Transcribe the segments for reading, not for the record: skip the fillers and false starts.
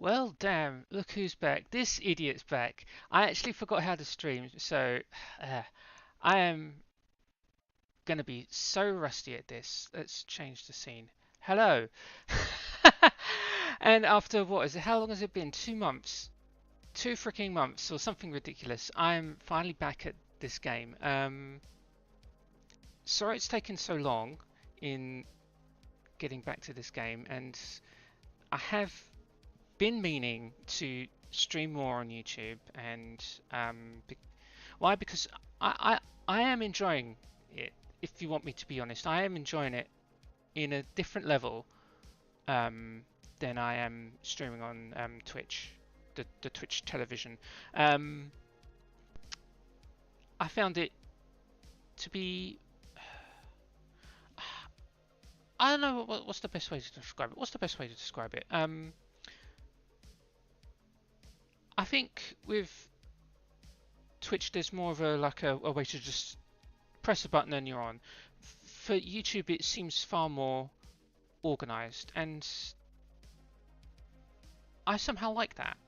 Well, damn, look who's back. This idiot's back. I actually forgot how to stream, so uh, I am gonna be so rusty at this. Let's change the scene. Hello. And after what is it? How long has it been? 2 months. 2 freaking months or something ridiculous. I'm finally back at this game. Sorry it's taken so long in getting back to this game, and I have been meaning to stream more on YouTube, and be why? Because I am enjoying it. If you want me to be honest, I am enjoying it in a different level um, than I am streaming on Twitch, the Twitch television. Um, I found it to be. I don't know what's the best way to describe it. What's the best way to describe it? I think with Twitch, there's more of a like a way to just press a button and you're on. For YouTube, it seems far more organized, and I somehow like that.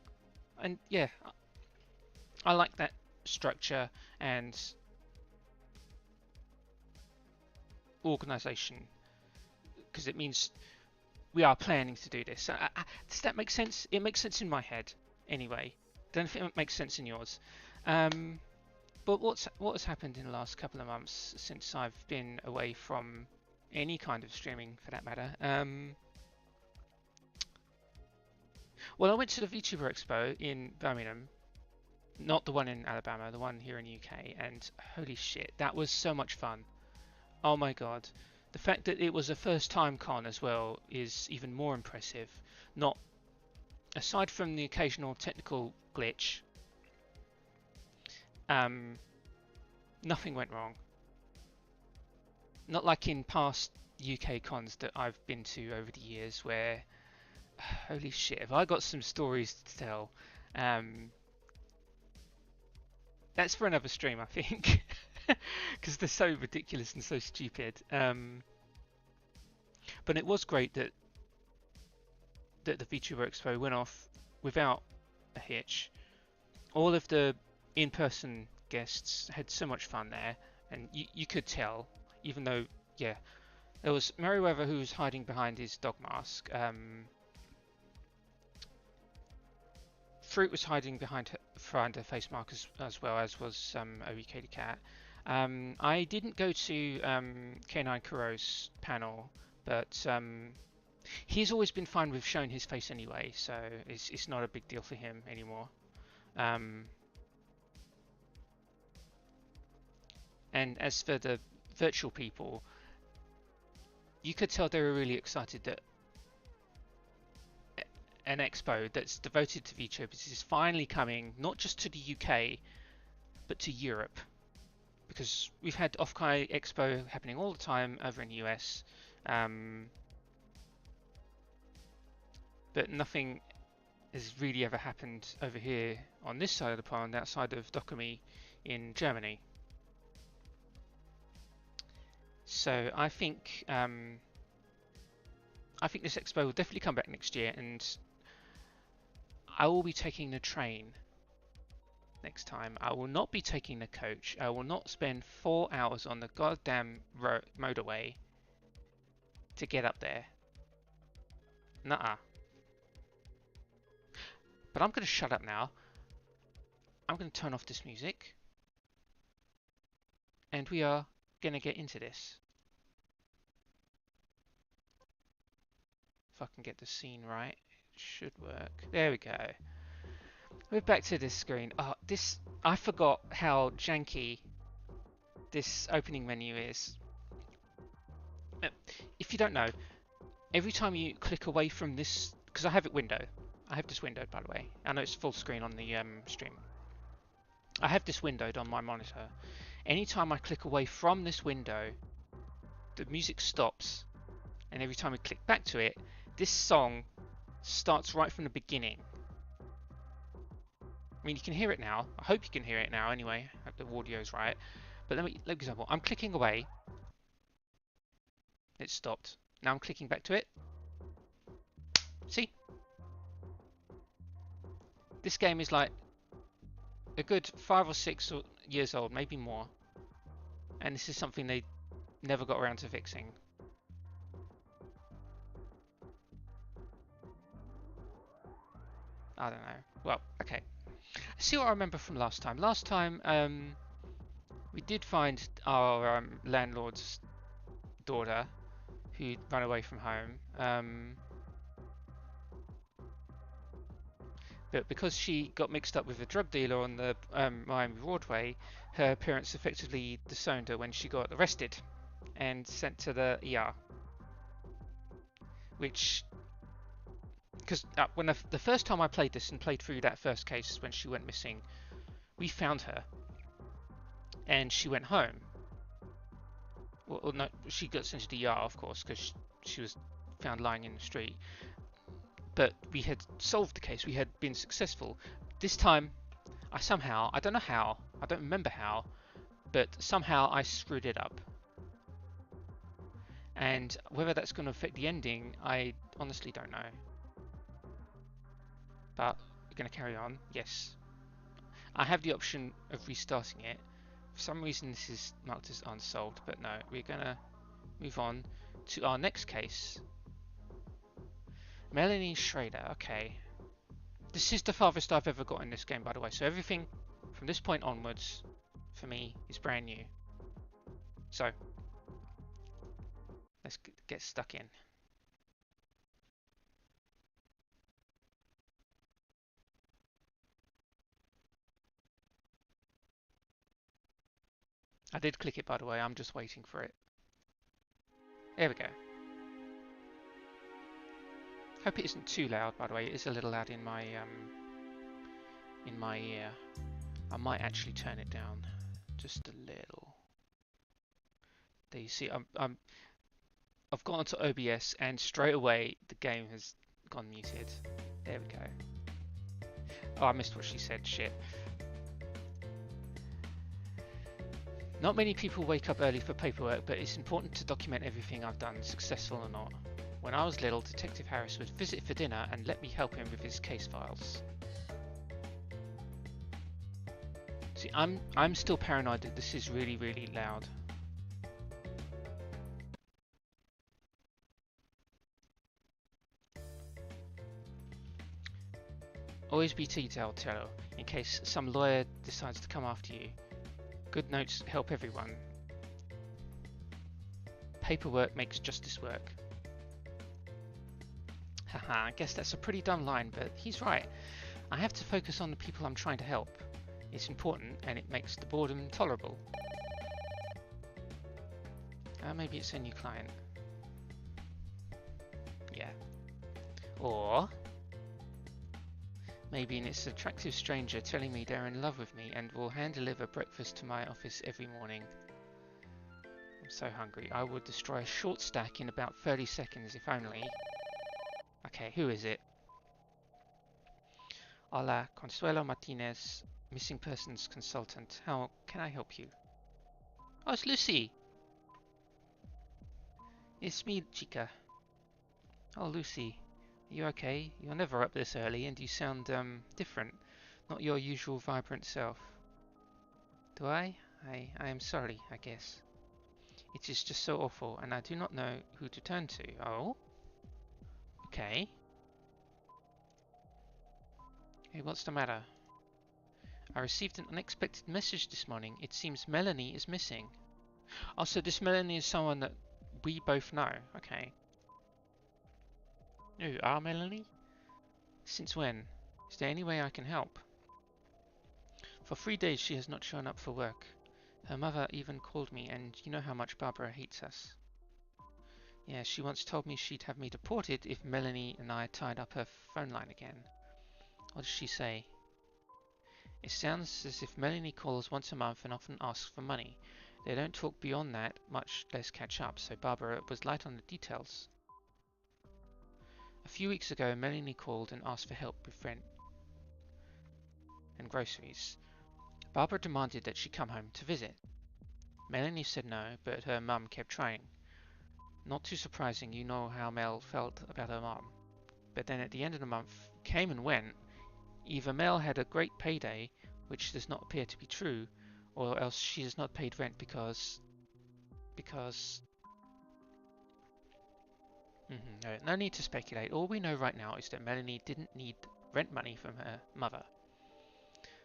And yeah, I like that structure and organization because it means we are planning to do this. Does that make sense? It makes sense in my head, anyway. Don't think it makes sense in yours. Um, but what has happened in the last couple of months since I've been away from any kind of streaming, for that matter? Well, I went to the VTuber Expo in Birmingham, not the one in Alabama, the one here in the UK, and holy shit, that was so much fun. Oh my god. The fact that it was a first time con as well is even more impressive. Not aside from the occasional technical glitch, nothing went wrong. Not like in past UK cons that I've been to over the years where holy shit, have I got some stories to tell. That's for another stream, I think, because they're so ridiculous and so stupid. But it was great that the VTuber Expo went off without a hitch. All of the in-person guests had so much fun there, and you could tell, even though, yeah, there was Merryweather who was hiding behind his dog mask. Fruit was hiding behind her face mark as well, as was Obi the cat. I didn't go to K9 Kuro's panel, but he's always been fine with showing his face anyway, so it's not a big deal for him anymore. And as for the virtual people, you could tell they were really excited that an expo that's devoted to VTubers is finally coming, not just to the UK, but to Europe. Because we've had Off-Kai Expo happening all the time over in the US, but nothing has really ever happened over here on this side of the pond, outside of Dokumi in Germany. So I think this expo will definitely come back next year, and I will be taking the train next time. I will not be taking the coach. I will not spend 4 hours on the goddamn motorway to get up there. Nuh-uh. But I'm going to shut up now. I'm going to turn off this music. And we are going to get into this. If I can get the scene right, it should work. There we go. We're back to this screen. Oh, I forgot how janky this opening menu is. If you don't know, every time you click away from this, because I have it windowed. I have this windowed, by the way. I know it's full screen on the stream. I have this windowed on my monitor. Anytime I click away from this window, the music stops, and every time we click back to it, this song starts right from the beginning. I mean, you can hear it now. I hope you can hear it now anyway. I hope the audio's right. But let me example. I'm clicking away. It stopped. Now I'm clicking back to it. See? This game is like a good 5 or 6 years old, maybe more. And this is something they never got around to fixing. I don't know. Well, okay. See what I remember from last time. Last time, we did find our landlord's daughter who'd run away from home. But because she got mixed up with a drug dealer on the Miami Broadway, her parents effectively disowned her when she got arrested and sent to the ER. Which, because when the first time I played this and played through that first case when she went missing, we found her and she went home. Well, no, she got sent to the ER, of course, because she was found lying in the street. But we had solved the case, we had been successful. This time, I don't know how, I don't remember how, but somehow I screwed it up. And whether that's going to affect the ending, I honestly don't know. But we're going to carry on, yes. I have the option of restarting it. For some reason this is marked as unsolved, but no, we're going to move on to our next case. Melanie Schrader, okay. This is the farthest I've ever got in this game, by the way, so everything from this point onwards, for me, is brand new. So, let's get stuck in. I did click it, by the way, I'm just waiting for it. There we go. Hope it isn't too loud, by the way. It is a little loud in my ear. I might actually turn it down just a little. There you see, I've gone to OBS and straight away the game has gone muted. There we go. Oh, I missed what she said. Shit. Not many people wake up early for paperwork, but it's important to document everything I've done, successful or not. When I was little, Detective Harris would visit for dinner and let me help him with his case files. See, I'm still paranoid that this is really, really loud. Always be detailed, Tello, in case some lawyer decides to come after you. Good notes help everyone. Paperwork makes justice work. Haha, I guess that's a pretty dumb line, but he's right. I have to focus on the people I'm trying to help. It's important, and it makes the boredom intolerable. Maybe it's a new client. Yeah. Or maybe it's an attractive stranger telling me they're in love with me and will hand-deliver breakfast to my office every morning. I'm so hungry. I would destroy a short stack in about 30 seconds, if only. Okay, who is it? Hola, Consuelo Martinez, missing persons consultant. How can I help you? Oh, it's Lucy! It's me, Chica. Oh, Lucy. Are you okay? You're never up this early and you sound, different. Not your usual vibrant self. Do I? I am sorry, I guess. It is just so awful and I do not know who to turn to. Oh? Okay. Hey, what's the matter? I received an unexpected message this morning. It seems Melanie is missing. Oh, so this Melanie is someone that we both know. Okay. You are Melanie? Since when? Is there any way I can help? For 3 days she has not shown up for work. Her mother even called me, and you know how much Barbara hates us. Yeah, she once told me she'd have me deported if Melanie and I tied up her phone line again. What does she say? It sounds as if Melanie calls once a month and often asks for money. They don't talk beyond that, much less catch up, so Barbara was light on the details. A few weeks ago, Melanie called and asked for help with rent and groceries. Barbara demanded that she come home to visit. Melanie said no, but her mum kept trying. Not too surprising, you know how Mel felt about her mum. But then at the end of the month, came and went, Either Mel had a great payday, which does not appear to be true, or else she has not paid rent because... no need to speculate. All we know right now is that Melanie didn't need rent money from her mother.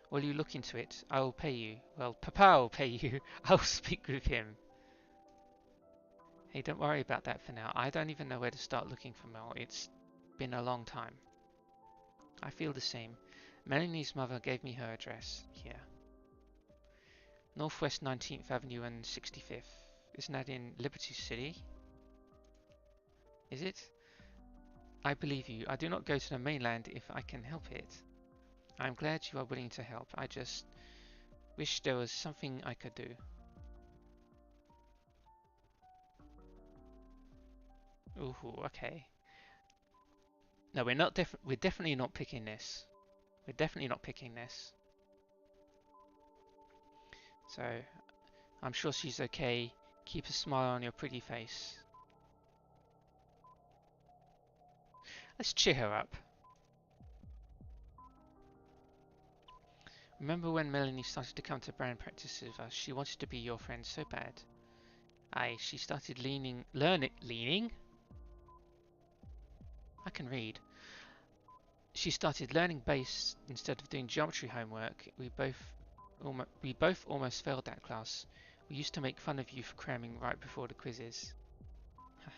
Will you look into it? I will pay you. Well, Papa will pay you. I'll speak with him. Hey, don't worry about that for now. I don't even know where to start looking for Mel. It's been a long time. I feel the same. Melanie's mother gave me her address. Here. Northwest 19th Avenue and 65th. Isn't that in Liberty City? Is it? I believe you. I do not go to the mainland if I can help it. I'm glad you are willing to help. I just wish there was something I could do. Ooh, okay. No, we're definitely not picking this. We're definitely not picking this. So, I'm sure she's okay. Keep a smile on your pretty face. Let's cheer her up. Remember when Melanie started to come to band practice with us? She wanted to be your friend so bad. Aye, she started leaning... Leaning? I can read. She started learning bass instead of doing geometry homework. We both almost failed that class. We used to make fun of you for cramming right before the quizzes.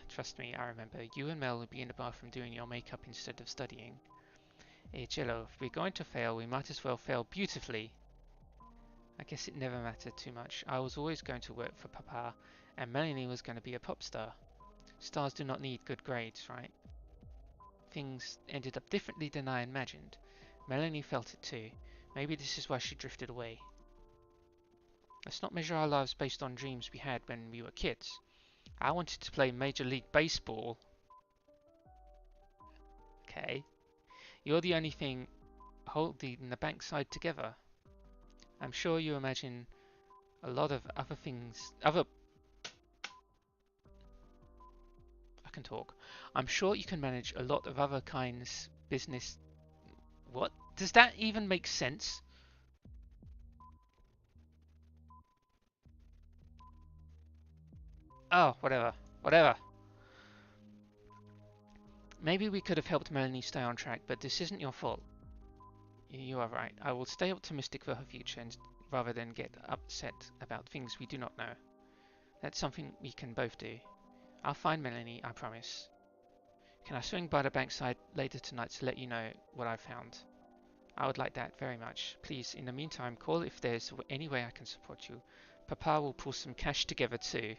Trust me, I remember. You and Mel would be in the bathroom doing your makeup instead of studying. Hey, Jello, if we're going to fail, we might as well fail beautifully. I guess it never mattered too much. I was always going to work for Papa, and Melanie was going to be a pop star. Stars do not need good grades, right? Things ended up differently than I imagined. Melanie felt it too. Maybe this is why she drifted away. Let's not measure our lives based on dreams we had when we were kids. I wanted to play Major League Baseball. Okay. You're the only thing holding the backside together. I'm sure you imagine a lot of other things. I can talk. I'm sure you can manage a lot of other kinds business. What? Does that even make sense? Oh, whatever. Whatever. Maybe we could have helped Melanie stay on track, but this isn't your fault. You are right. I will stay optimistic for her future rather than get upset about things we do not know. That's something we can both do. I'll find Melanie, I promise. Can I swing by the bankside later tonight to let you know what I found? I would like that very much. Please, in the meantime, call if there's any way I can support you. Papa will pull some cash together too.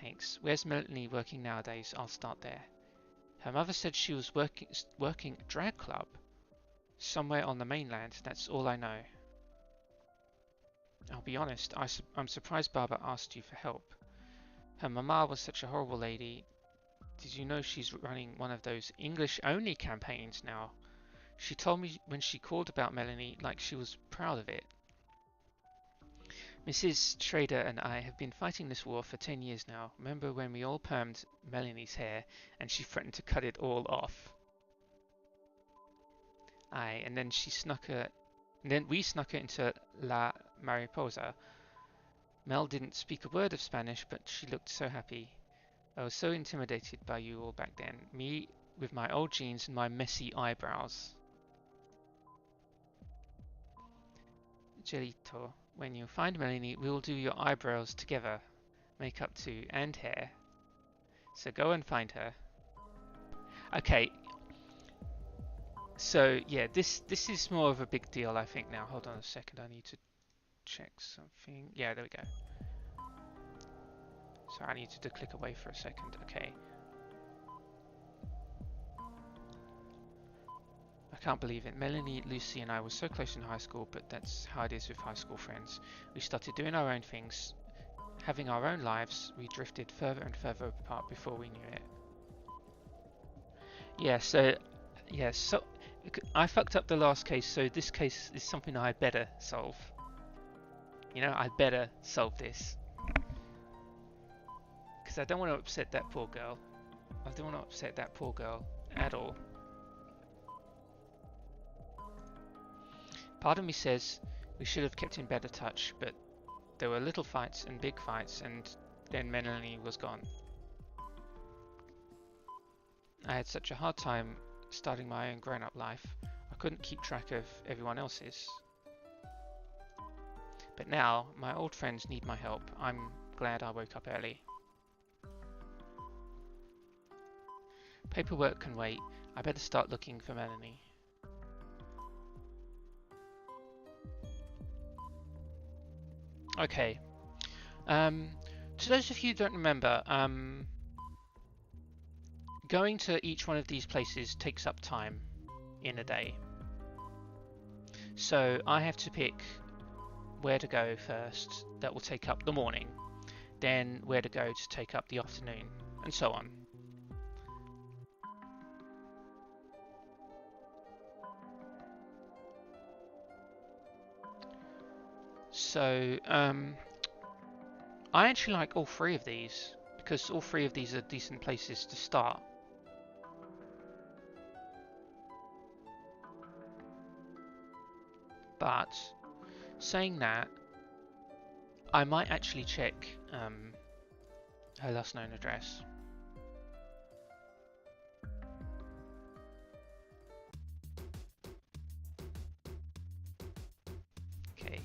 Thanks. Where's Melanie working nowadays? I'll start there. Her mother said she was working a drag club. Somewhere on the mainland, that's all I know. I'll be honest, I'm surprised Baba asked you for help. Her mama was such a horrible lady. Did you know she's running one of those English-only campaigns now? She told me when she called about Melanie like she was proud of it. Mrs. Schrader and I have been fighting this war for 10 years now. Remember when we all permed Melanie's hair and she threatened to cut it all off? Aye, and then we snuck her into La Mariposa. Mel didn't speak a word of Spanish, but she looked so happy. I was so intimidated by you all back then. Me with my old jeans and my messy eyebrows. Jelito, when you find Melanie, we will do your eyebrows together. Makeup too, and hair. So go and find her. Okay. So yeah, this is more of a big deal, I think now. Hold on a second, I need to check something. Yeah, there we go. Sorry, I needed to click away for a second. Okay. I can't believe it. Melanie, Lucy and I were so close in high school, but that's how it is with high school friends. We started doing our own things, having our own lives. We drifted further and further apart before we knew it. Yeah, so I fucked up the last case, so this case is something I better solve. You know, I better solve this. Because I don't want to upset that poor girl. I don't want to upset that poor girl at all. Part of me says we should have kept in better touch, but there were little fights and big fights, and then Melanie was gone. I had such a hard time starting my own grown-up life, I couldn't keep track of everyone else's. But now, my old friends need my help. I'm glad I woke up early. Paperwork can wait. I better start looking for Melanie. Okay. To those of you who don't remember, going to each one of these places takes up time in a day. So I have to pick where to go first. That will take up the morning. Then where to go to take up the afternoon, and so on. So I actually like all three of these, because all three of these are decent places to start. But saying that, I might actually check her last known address. Okay.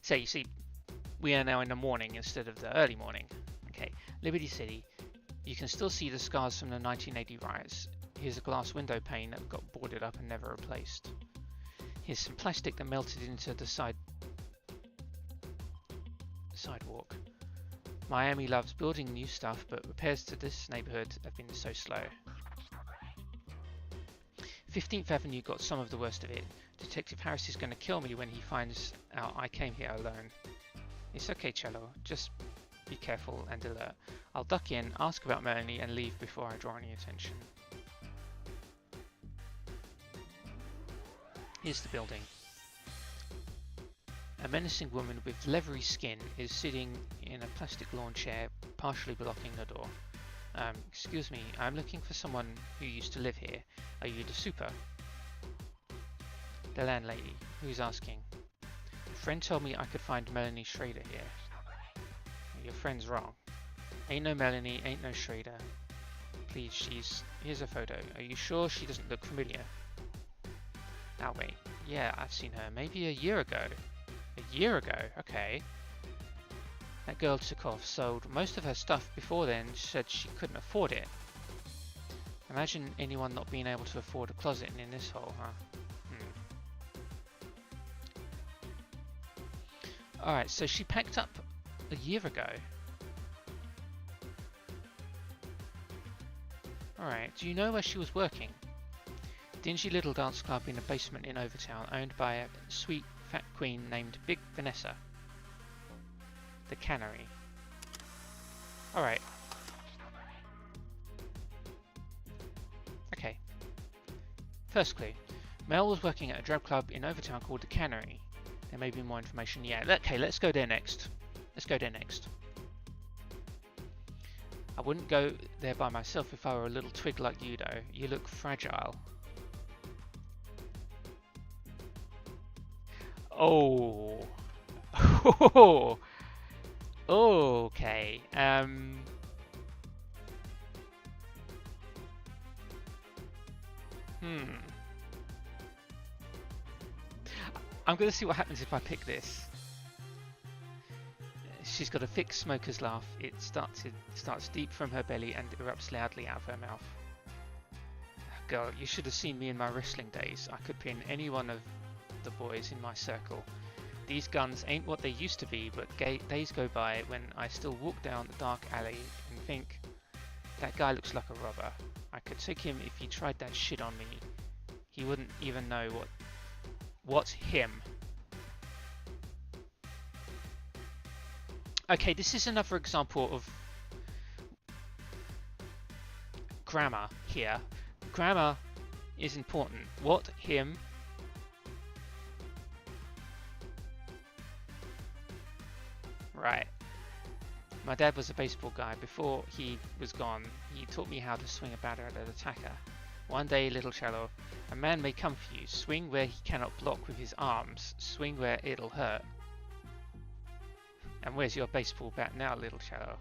So you see, we are now in the morning instead of the early morning. Okay, Liberty City. You can still see the scars from the 1980 riots. Here's a glass window pane that got boarded up and never replaced. Here's some plastic that melted into the sidewalk. Miami loves building new stuff, but repairs to this neighborhood have been so slow. 15th Avenue got some of the worst of it. Detective Harris is going to kill me when he finds out I came here alone. It's okay, Cello. Just be careful and alert. I'll duck in, ask about Melanie, and leave before I draw any attention. Here's the building. A menacing woman with leathery skin is sitting in a plastic lawn chair, partially blocking the door. Excuse me, I'm looking for someone who used to live here. Are you the super? The landlady, who's asking. A friend told me I could find Melanie Schrader here. Your friend's wrong. Ain't no Melanie, ain't no Schrader. Please, here's a photo. Are you sure she doesn't look familiar? Now wait, yeah, I've seen her maybe a year ago. A year ago? Okay. That girl took off, sold most of her stuff before then, said she couldn't afford it. Imagine anyone not being able to afford a closet in this hole, huh? Alright, so she packed up a year ago. Alright, do you know where she was working? Dingy little dance club in a basement in Overtown, owned by a sweet fat queen named Big Vanessa. The Cannery. Alright. Okay. First clue. Mel was working at a drug club in Overtown called the Cannery. There may be more information. Yeah, okay, let's go there next. Let's go there next. I wouldn't go there by myself if I were a little twig like you, though. You look fragile. Oh. Okay. I'm going to see what happens if I pick this. She's got a thick smoker's laugh. It starts deep from her belly and erupts loudly out of her mouth. Girl, you should have seen me in my wrestling days. I could pin any one of the boys in my circle. These guns ain't what they used to be, but days go by when I still walk down the dark alley and think, that guy looks like a robber. I could take him if he tried that shit on me. He wouldn't even know what's him. Okay, this is another example of grammar here. Grammar is important. What, him? Right. My dad was a baseball guy. Before he was gone, he taught me how to swing a batter at an attacker. One day, little Shallow, a man may come for you. Swing where he cannot block with his arms. Swing where it'll hurt. And where's your baseball bat now, little Shallow?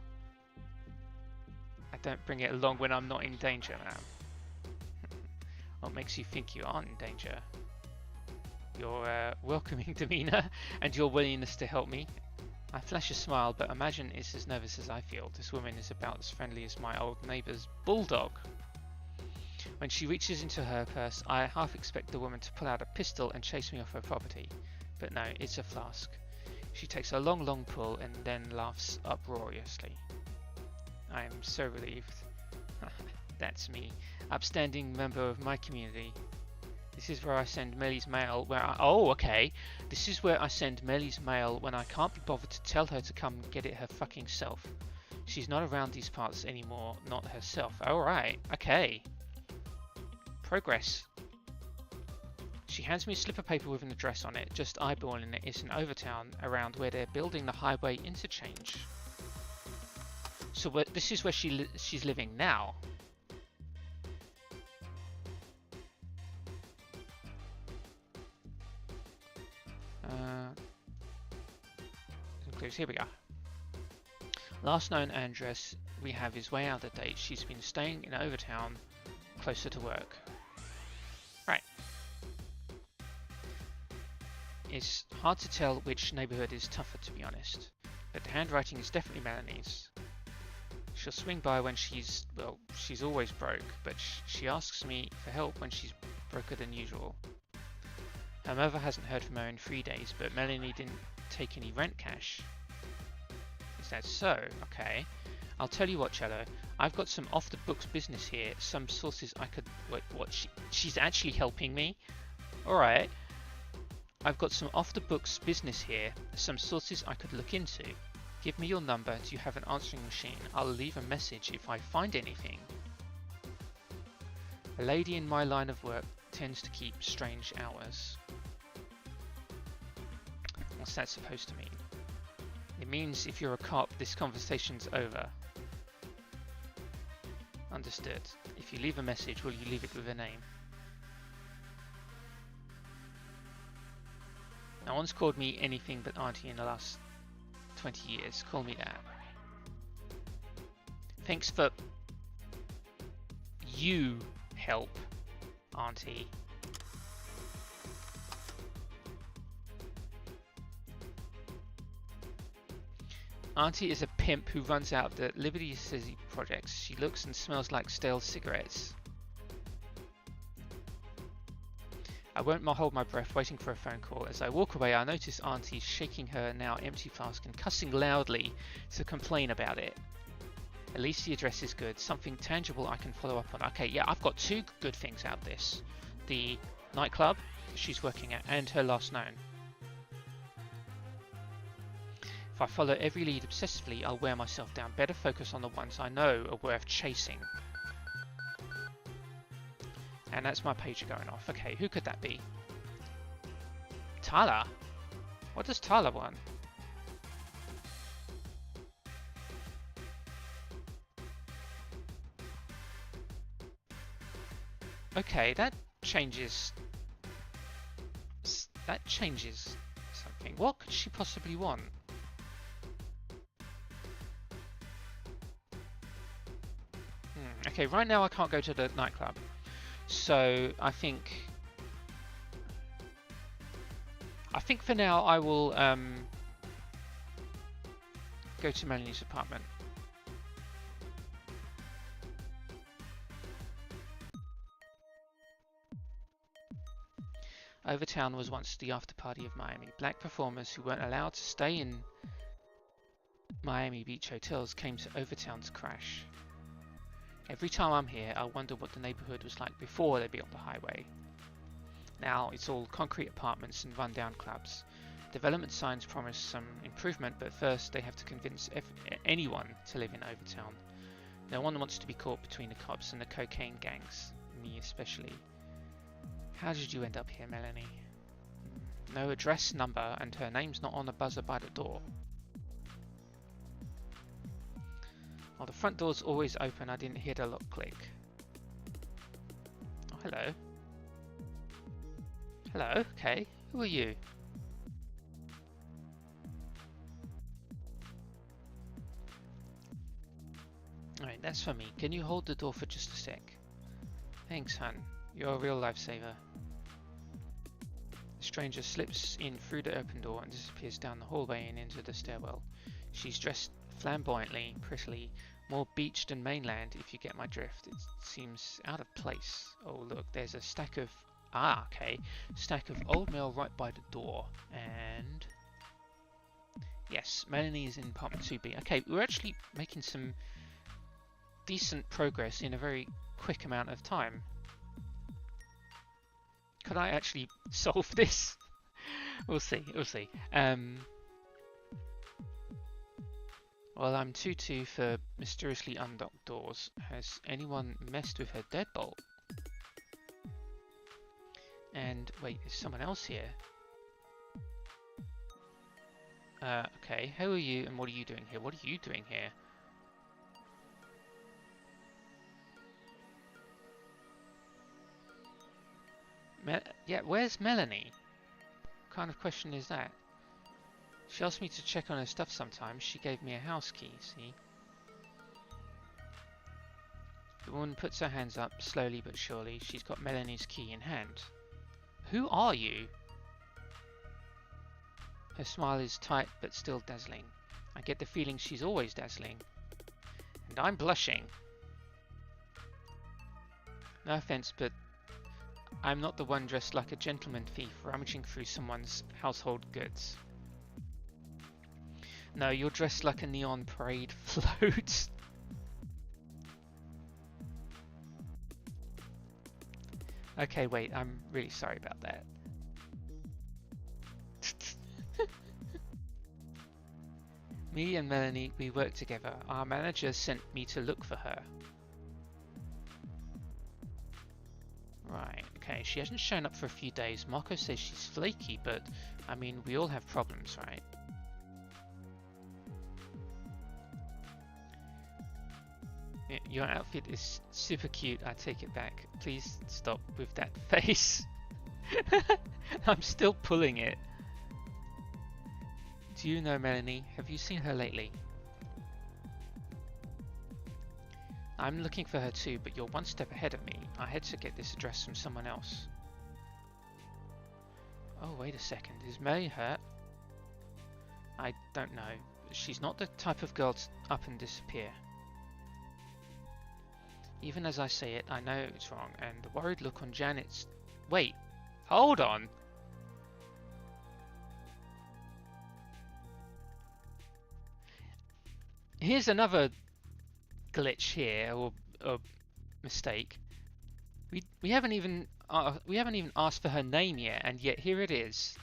I don't bring it along when I'm not in danger, ma'am. What makes you think you aren't in danger? Your welcoming demeanor and your willingness to help me. I flash a smile, but imagine it's as nervous as I feel. This woman is about as friendly as my old neighbour's bulldog. When she reaches into her purse, I half expect the woman to pull out a pistol and chase me off her property. But no, it's a flask. She takes a long, long pull and then laughs uproariously. I am so relieved. That's me, upstanding member of my community. This is where I send Mellie's mail This is where I send Mellie's mail when I can't be bothered to tell her to come get it her fucking self. She's not around these parts anymore, not herself. Alright, okay. Progress. She hands me a slip of paper with an address on it, just eyeballing it. It's in Overtown, around where they're building the highway interchange. So this is where she's living now. Here we go. Last known address we have is way out of date. She's been staying in Overtown, closer to work. Right. It's hard to tell which neighborhood is tougher, to be honest. But the handwriting is definitely Melanie's. She'll swing by when she's always broke, but she asks me for help when she's broker than usual. Her mother hasn't heard from her in 3 days, but Melanie didn't take any rent cash. Is that so? Okay. I'll tell you what, Cello. I've got some off-the-books business here. Some sources I could... Wait, what? She's actually helping me? Alright. I've got some off-the-books business here. Some sources I could look into. Give me your number. Do you have an answering machine? I'll leave a message if I find anything. A lady in my line of work tends to keep strange hours. What's that supposed to mean? It means if you're a cop, this conversation's over. Understood. If you leave a message, will you leave it with a name? No one's called me anything but Auntie in the last 20 years. Call me that. Thanks for you help, Auntie. Auntie is a pimp who runs out the Liberty City projects. She looks and smells like stale cigarettes. I won't hold my breath waiting for a phone call. As I walk away, I notice Auntie shaking her now empty flask and cussing loudly to complain about it. At least the address is good. Something tangible I can follow up on. Okay, yeah, I've got two good things out of this. The nightclub she's working at and her last known. If I follow every lead obsessively, I'll wear myself down. Better focus on the ones I know are worth chasing. And that's my pager going off. Okay, who could that be? Tyler? What does Tyler want? Okay, that changes something. What could she possibly want? Okay, right now I can't go to the nightclub. So I think for now I will go to Melanie's apartment. Overtown was once the after party of Miami. Black performers who weren't allowed to stay in Miami Beach hotels came to Overtown to crash. Every time I'm here, I wonder what the neighborhood was like before they built the highway. Now it's all concrete apartments and run-down clubs. Development signs promise some improvement, but first they have to convince anyone to live in Overtown. No one wants to be caught between the cops and the cocaine gangs, me especially. How did you end up here, Melanie? No address, number, and her name's not on the buzzer by the door. While the front door's always open, I didn't hear the lock click. hello. Hello, okay. Who are you? Alright, that's for me. Can you hold the door for just a sec? Thanks, hun. You're a real lifesaver. The stranger slips in through the open door and disappears down the hallway and into the stairwell. She's dressed flamboyantly, prettily, more beach than mainland, if you get my drift. It seems out of place. Oh look, there's a stack of... Ah, okay. Stack of old mail right by the door. And... yes, Melanie is in apartment 2B. Okay, we're actually making some decent progress in a very quick amount of time. Could I actually solve this? We'll see, we'll see. Well, I'm 2-2 for mysteriously unlocked doors. Has anyone messed with her deadbolt? And wait, is someone else here? Okay, who are you and what are you doing here? What are you doing here? Yeah, where's Melanie? What kind of question is that? She asked me to check on her stuff sometimes. She gave me a house key, see? The woman puts her hands up, slowly but surely. She's got Melanie's key in hand. Who are you? Her smile is tight but still dazzling. I get the feeling she's always dazzling. And I'm blushing. No offense, but I'm not the one dressed like a gentleman thief rummaging through someone's household goods. No, you're dressed like a neon parade float. Okay, wait, I'm really sorry about that. Me and Melanie, we work together. Our manager sent me to look for her. Right, okay, she hasn't shown up for a few days. Marco says she's flaky, but I mean, we all have problems, right? Your outfit is super cute, I take it back. Please stop with that face. I'm still pulling it. Do you know Melanie? Have you seen her lately? I'm looking for her too, but you're one step ahead of me. I had to get this address from someone else. Oh, wait a second. Is Melanie hurt? I don't know. She's not the type of girl to up and disappear. Even as I say it, I know it's wrong, and the worried look on Janet's... Wait, hold on! Here's another glitch here, or mistake. We haven't even asked for her name yet, and yet here it is.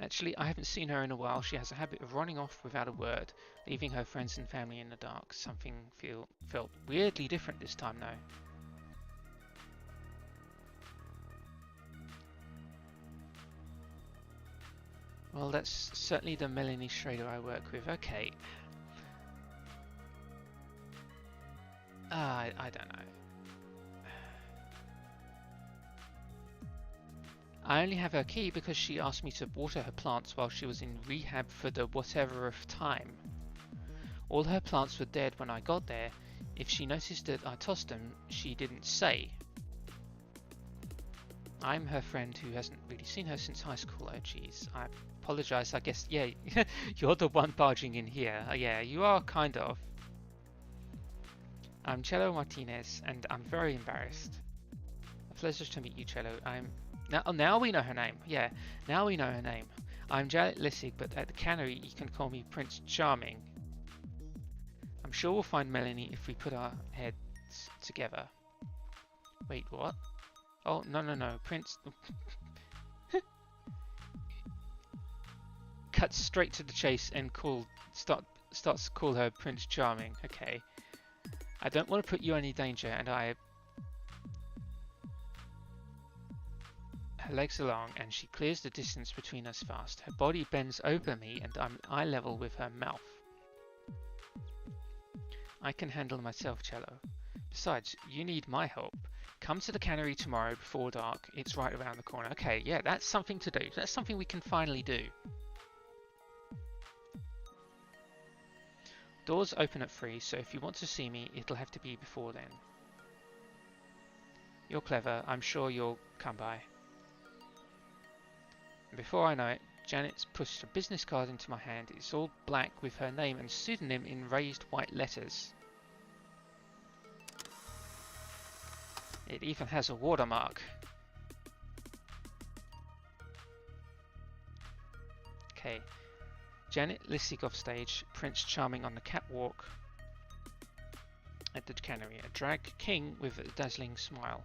Actually, I haven't seen her in a while. She has a habit of running off without a word, leaving her friends and family in the dark. Something felt weirdly different this time, though. Well, that's certainly the Melanie Schrader I work with. Okay. I don't know. I only have her key because she asked me to water her plants while she was in rehab for the whatever of time. All her plants were dead when I got there. If she noticed that I tossed them, she didn't say. I'm her friend who hasn't really seen her since high school. Oh geez, I apologize. I guess, yeah, you're the one barging in here. Yeah, you are kind of. I'm Cello Martinez, and I'm very embarrassed. A pleasure to meet you, Cello. Now we know her name. Yeah, now we know her name. I'm Janet Lissig, but at the cannery you can call me Prince Charming. I'm sure we'll find Melanie if we put our heads together. Wait, what? Oh, no, Prince... Cuts straight to the chase and starts to call her Prince Charming. Okay. I don't want to put you in any danger, and I... her legs along, and she clears the distance between us fast. Her body bends over me, and I'm eye level with her mouth. I can handle myself, Cello. Besides, you need my help. Come to the cannery tomorrow before dark. It's right around the corner. Okay, yeah, that's something to do. That's something we can finally do. Doors open at 3, so if you want to see me, it'll have to be before then. You're clever. I'm sure you'll come by. And before I know it, Janet's pushed a business card into my hand. It's all black with her name and pseudonym in raised white letters. It even has a watermark. Okay. Janet Lissig off stage, Prince Charming on the catwalk at the cannery. A drag king with a dazzling smile.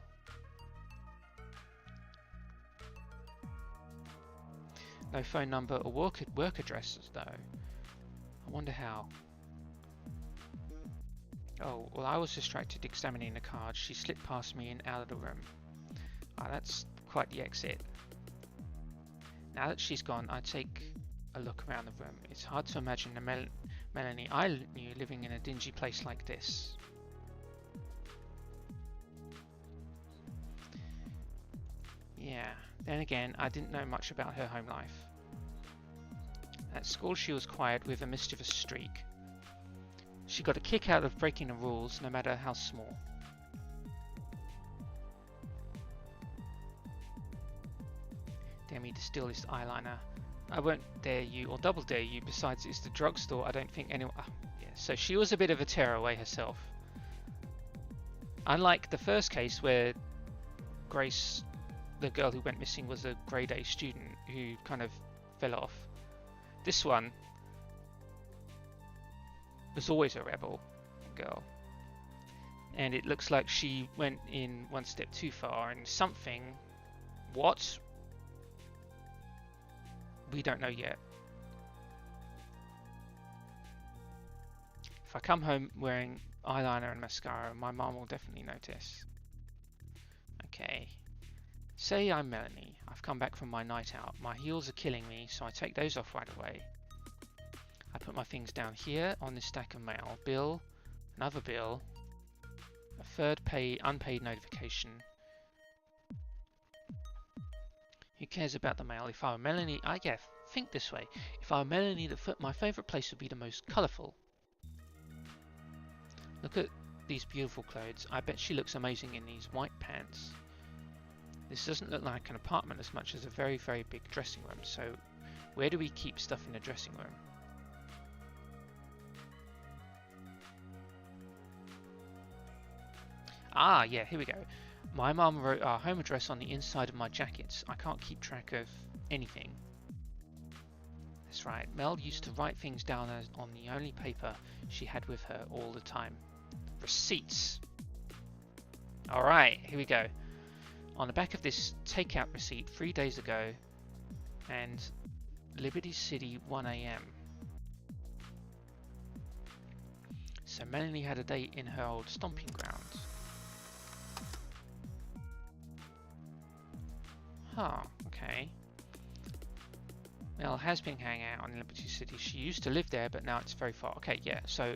No phone number or work addresses though. I wonder how. Oh, well, I was distracted examining the cards. She slipped past me and out of the room. Ah, that's quite the exit. Now that she's gone, I take a look around the room. It's hard to imagine the Melanie I knew living in a dingy place like this. Yeah, then again, I didn't know much about her home life. At school she was quiet with a mischievous streak. She got a kick out of breaking the rules, no matter how small. Dare me to steal this eyeliner. I won't dare you or double dare you. Besides, it's the drugstore. I don't think anyone... yeah. So she was a bit of a tearaway herself. Unlike the first case where Grace, the girl who went missing, was a grade A student who kind of fell off. This one was always a rebel girl. And it looks like she went in one step too far and something... What? We don't know yet. If I come home wearing eyeliner and mascara, my mom will definitely notice. Okay. Say I'm Melanie. I've come back from my night out. My heels are killing me, so I take those off right away. I put my things down here on this stack of mail. Bill, another bill, a third unpaid notification. Who cares about the mail? If I were Melanie, think this way. If I were Melanie, my favourite place would be the most colourful. Look at these beautiful clothes. I bet she looks amazing in these white pants. This doesn't look like an apartment as much as a very, very big dressing room. So, where do we keep stuff in the dressing room? Ah, yeah, here we go. My mum wrote our home address on the inside of my jackets. I can't keep track of anything. That's right. Mel used to write things down on the only paper she had with her all the time. Receipts. Alright, here we go. On the back of this takeout receipt 3 days ago, and Liberty City 1 AM. So Melanie had a date in her old stomping grounds. Huh, okay. Mel has been hanging out in Liberty City. She used to live there, but now it's very far. Okay, yeah, so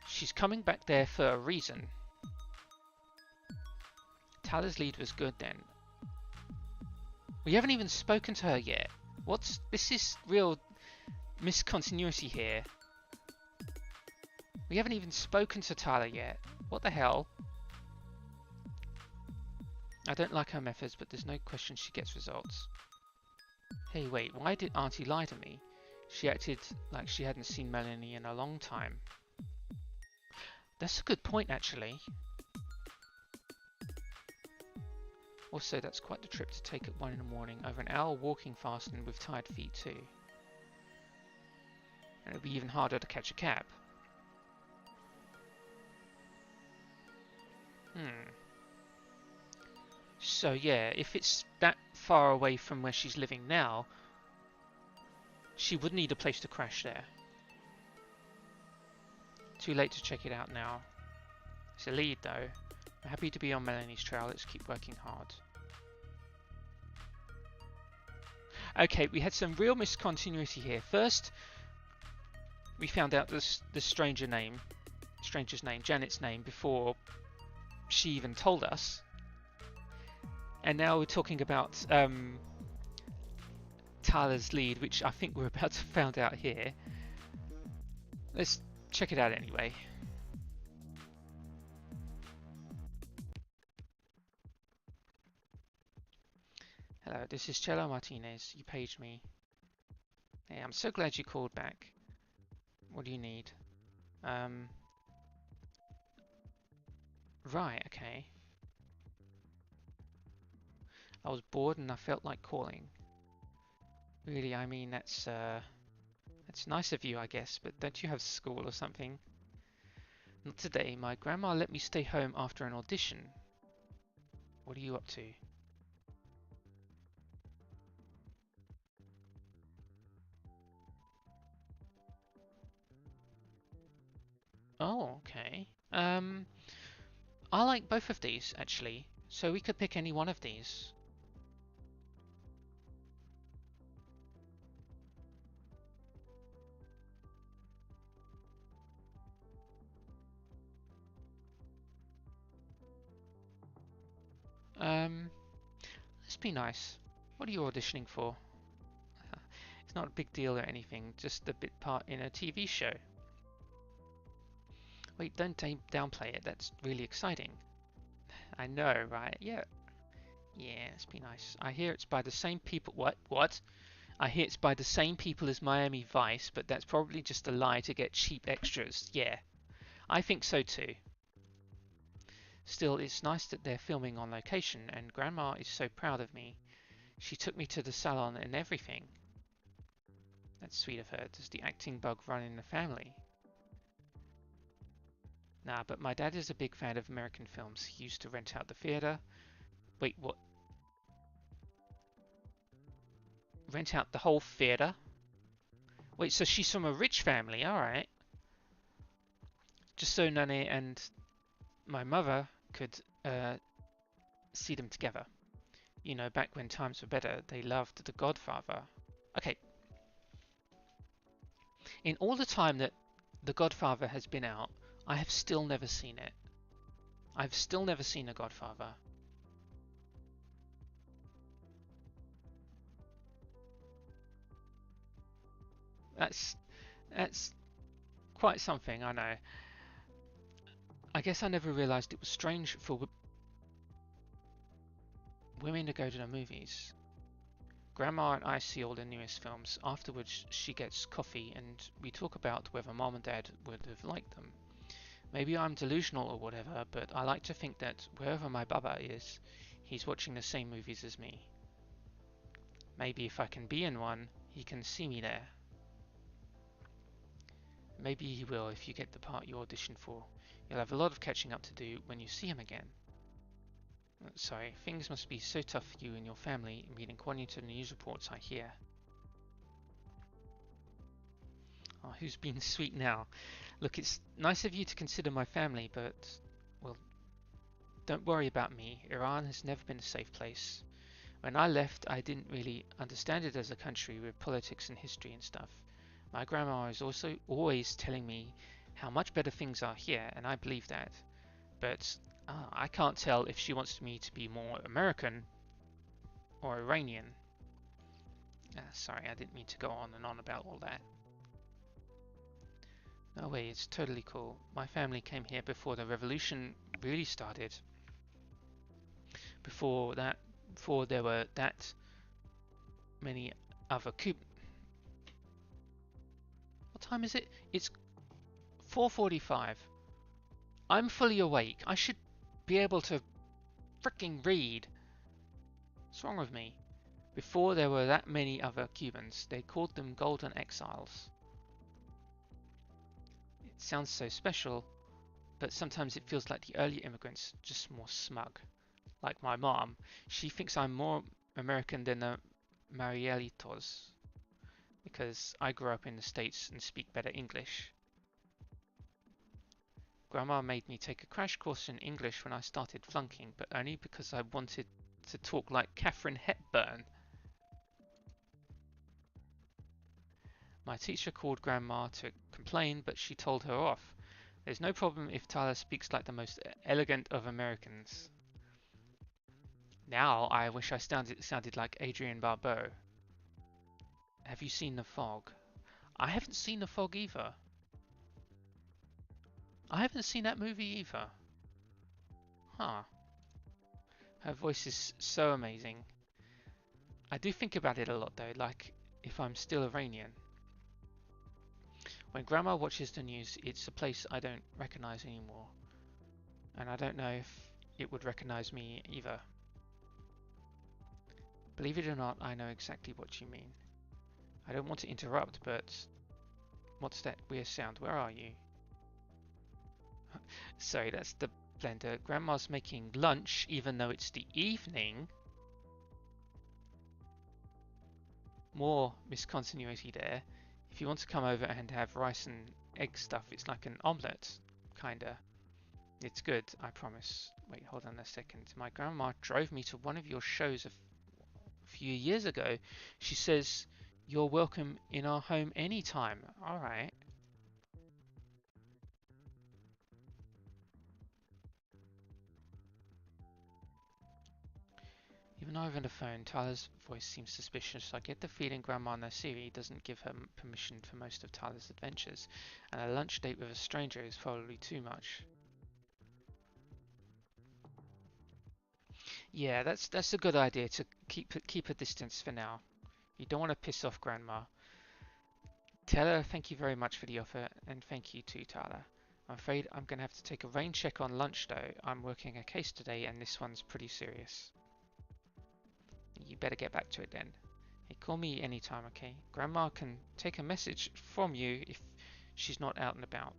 she's coming back there for a reason. Tyler's lead was good then. We haven't even spoken to her yet. This is real miscontinuity here. We haven't even spoken to Tyler yet. What the hell? I don't like her methods, but there's no question she gets results. Hey, wait, why did Auntie lie to me? She acted like she hadn't seen Melanie in a long time. That's a good point, actually. Also, that's quite the trip to take at 1 in the morning, over an hour walking fast and with tired feet too. And it'll be even harder to catch a cab. So yeah, if it's that far away from where she's living now, she would need a place to crash there. Too late to check it out now. It's a lead though. I'm happy to be on Melanie's trail. Let's keep working hard. Okay, we had some real miscontinuity here. First, we found out the stranger's name, Janet's name, before she even told us. And now we're talking about Tyler's lead, which I think we're about to find out here. Let's check it out anyway. Hello, this is Cello Martinez. You paged me. Hey, I'm so glad you called back. What do you need? Right, okay. I was bored and I felt like calling. Really, I mean, that's nice of you, I guess, but don't you have school or something? Not today. My grandma let me stay home after an audition. What are you up to? Oh, okay. I like both of these, actually. So we could pick any one of these. Let's be nice. What are you auditioning for? It's not a big deal or anything, just a bit part in a TV show. Wait, don't downplay it, that's really exciting. I know, right? Yeah. Yeah, let's be nice. I hear it's by the same people. What? What? I hear it's by the same people as Miami Vice, but that's probably just a lie to get cheap extras. Yeah, I think so too. Still, it's nice that they're filming on location, and Grandma is so proud of me. She took me to the salon and everything. That's sweet of her. Does the acting bug run in the family? Nah, but my dad is a big fan of American films. He used to rent out the theater. Wait, what? Rent out the whole theater? Wait, so she's from a rich family, alright. Just so Nane and my mother could see them together. You know, back when times were better, they loved The Godfather. Okay, in all the time that The Godfather has been out, I have still never seen it. I've still never seen The Godfather. That's that's quite something, I know. I guess I never realized it was strange for women to go to the movies. Grandma and I see all the newest films. Afterwards, she gets coffee and we talk about whether mom and dad would have liked them. Maybe I'm delusional or whatever, but I like to think that wherever my baba is, he's watching the same movies as me. Maybe if I can be in one, he can see me there. Maybe he will if you get the part you auditioned for. You'll have a lot of catching up to do when you see him again. Sorry, things must be so tough for you and your family, according to the news reports I hear. Oh, who's being sweet now? Look, it's nice of you to consider my family, but, well, don't worry about me. Iran has never been a safe place. When I left, I didn't really understand it as a country with politics and history and stuff. My grandma is also always telling me how much better things are here, and I believe that. But I can't tell if she wants me to be more American or Iranian. Sorry, I didn't mean to go on and on about all that. No way, it's totally cool. My family came here before the revolution really started. Before there were that many other What time is it? It's 4:45. I'm fully awake. I should be able to fricking read. What's wrong with me? Before there were that many other Cubans, they called them Golden Exiles. It sounds so special, but sometimes it feels like the early immigrants, just more smug. Like my mom, she thinks I'm more American than the Marielitos, because I grew up in the States and speak better English. Grandma made me take a crash course in English when I started flunking, but only because I wanted to talk like Katharine Hepburn. My teacher called Grandma to complain, but she told her off. There's no problem if Tyler speaks like the most elegant of Americans. Now I wish I sounded like Adrian Barbeau. Have you seen The Fog? I haven't seen The Fog either. I haven't seen that movie either. Huh. Her voice is so amazing. I do think about it a lot though, like if I'm still Iranian. When Grandma watches the news, it's a place I don't recognize anymore. And I don't know if it would recognize me either. Believe it or not, I know exactly what you mean. I don't want to interrupt, but what's that weird sound? Where are you? Sorry, that's the blender. Grandma's making lunch even though it's the evening. More miscontinuity there. If you want to come over and have rice and egg stuff, it's like an omelette, kinda. It's good, I promise. Wait, hold on a second. My grandma drove me to one of your shows a few years ago. She says, you're welcome in our home anytime. Alright. Even over the phone, Tyler's voice seems suspicious. I get the feeling Grandma Nasiri doesn't give her permission for most of Tyler's adventures, and a lunch date with a stranger is probably too much. Yeah, that's a good idea to keep a distance for now. You don't want to piss off Grandma. Tell her thank you very much for the offer, and thank you too, Tyler. I'm afraid I'm going to have to take a rain check on lunch though. I'm working a case today, and this one's pretty serious. You better get back to it then. Hey, call me anytime, okay? Grandma can take a message from you if she's not out and about.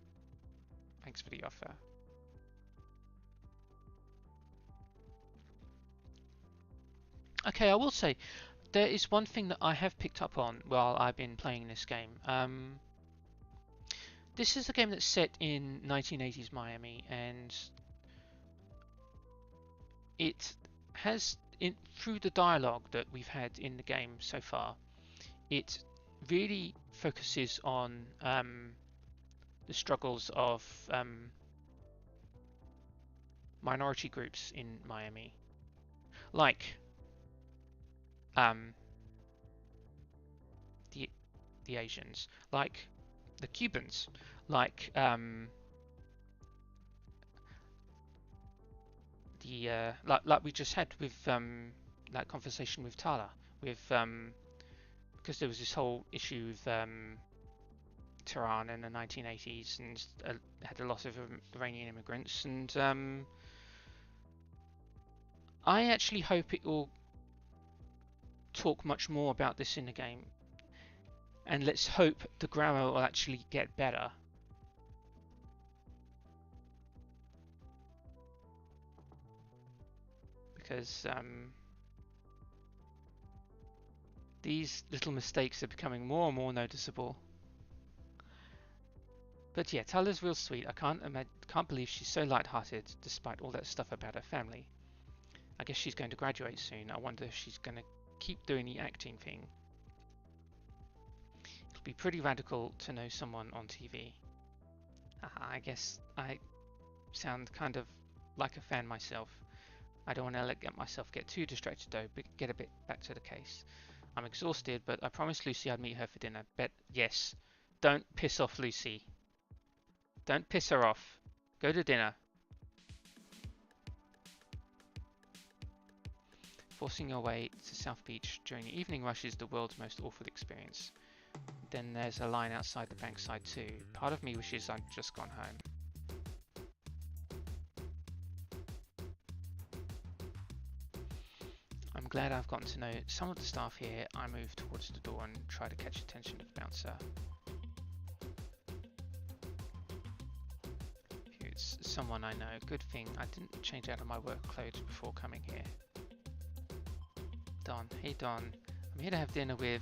Thanks for the offer. Okay, I will say, there is one thing that I have picked up on while I've been playing this game. This is a game that's set in 1980s Miami, and it has, through the dialogue that we've had in the game so far, it really focuses on the struggles of minority groups in Miami, like the Asians, like the Cubans, like like we just had with that conversation with Tala, with because there was this whole issue with Tehran in the 1980s and had a lot of Iranian immigrants, and I actually hope it will talk much more about this in the game, and let's hope the grammar will actually get better. Because these little mistakes are becoming more and more noticeable. But yeah, Tala's real sweet. I can't believe she's so light-hearted despite all that stuff about her family. I guess she's going to graduate soon. I wonder if she's going to keep doing the acting thing. It'll be pretty radical to know someone on TV. I guess I sound kind of like a fan myself. I don't want to let myself get too distracted though, but get a bit back to the case. I'm exhausted, but I promised Lucy I'd meet her for dinner. Bet yes. Don't piss off Lucy. Don't piss her off. Go to dinner. Forcing your way to South Beach during the evening rush is the world's most awful experience. Then there's a line outside the bankside too. Part of me wishes I'd just gone home. I'm glad I've gotten to know some of the staff here. I move towards the door and try to catch attention of the bouncer. It's someone I know. Good thing I didn't change out of my work clothes before coming here. Don. Hey Don. I'm here to have dinner with...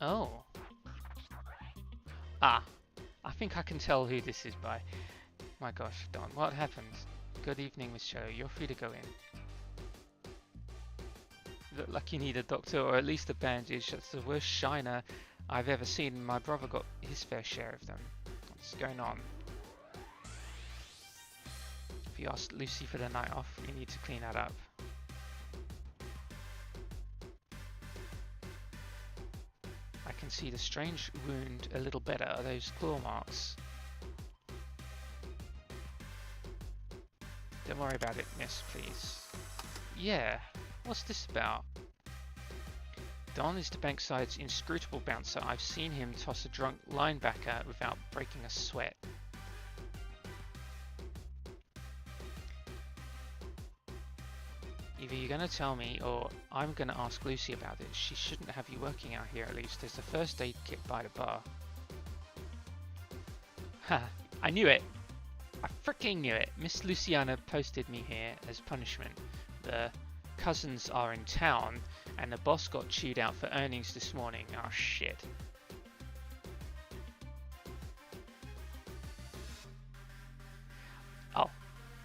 Oh. Ah. I think I can tell who this is by. My gosh, Don. What happened? Good evening, Miss Cho. You're free to go in. look like you need a doctor or at least a bandage. That's the worst shiner I've ever seen. My brother got his fair share of them. What's going on? If you ask Lucy for the night off, you need to clean that up. I can see the strange wound a little better. Are those claw marks? Don't worry about it, miss, please. Yeah, what's this about? Don is the Bankside's inscrutable bouncer. I've seen him toss a drunk linebacker without breaking a sweat. Either you're going to tell me or I'm going to ask Lucy about it. She shouldn't have you working out here at least. There's a first aid kit by the bar. Ha, I knew it. I freaking knew it. Miss Luciana posted me here as punishment. The cousins are in town and the boss got chewed out for earnings this morning. Oh shit. Oh,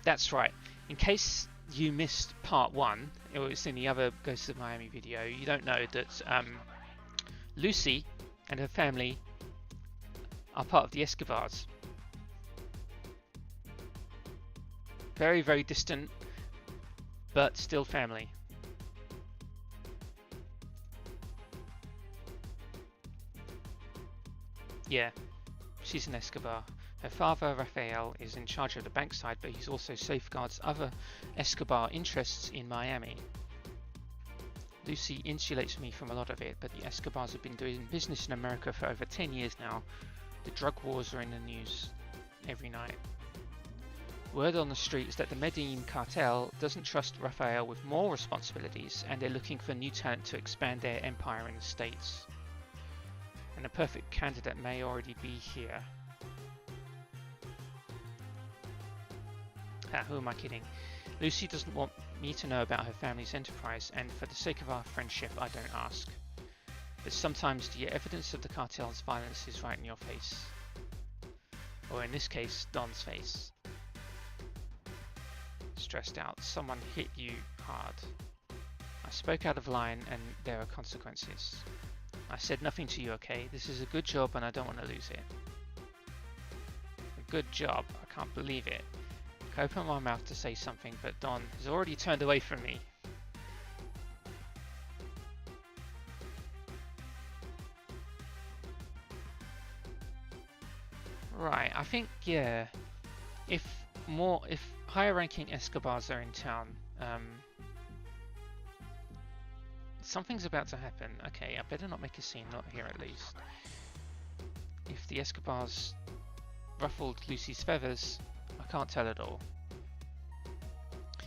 that's right. In case you missed part 1, it was in the other Ghosts of Miami video, you don't know that Lucy and her family are part of the Escobars. Very, very distant, but still family. Yeah, she's an Escobar. Her father, Rafael, is in charge of the Bankside, but he's also safeguards other Escobar interests in Miami. Lucy insulates me from a lot of it, but the Escobars have been doing business in America for over 10 years now. The drug wars are in the news every night. Word on the street is that the Medellin cartel doesn't trust Rafael with more responsibilities, and they're looking for new talent to expand their empire in the States. And a perfect candidate may already be here. Who am I kidding? Lucy doesn't want me to know about her family's enterprise, and for the sake of our friendship, I don't ask. But sometimes the evidence of the cartel's violence is right in your face. Or in this case, Don's face. Stressed out. Someone hit you hard. I spoke out of line and there are consequences. I said nothing to you, okay? This is a good job and I don't want to lose it. A good job? I can't believe it. I open my mouth to say something, but Don has already turned away from me. Right, I think, yeah, if higher ranking Escobars are in town, something's about to happen. Okay, I better not make a scene, not here at least. If the Escobars ruffled Lucy's feathers, I can't tell at all.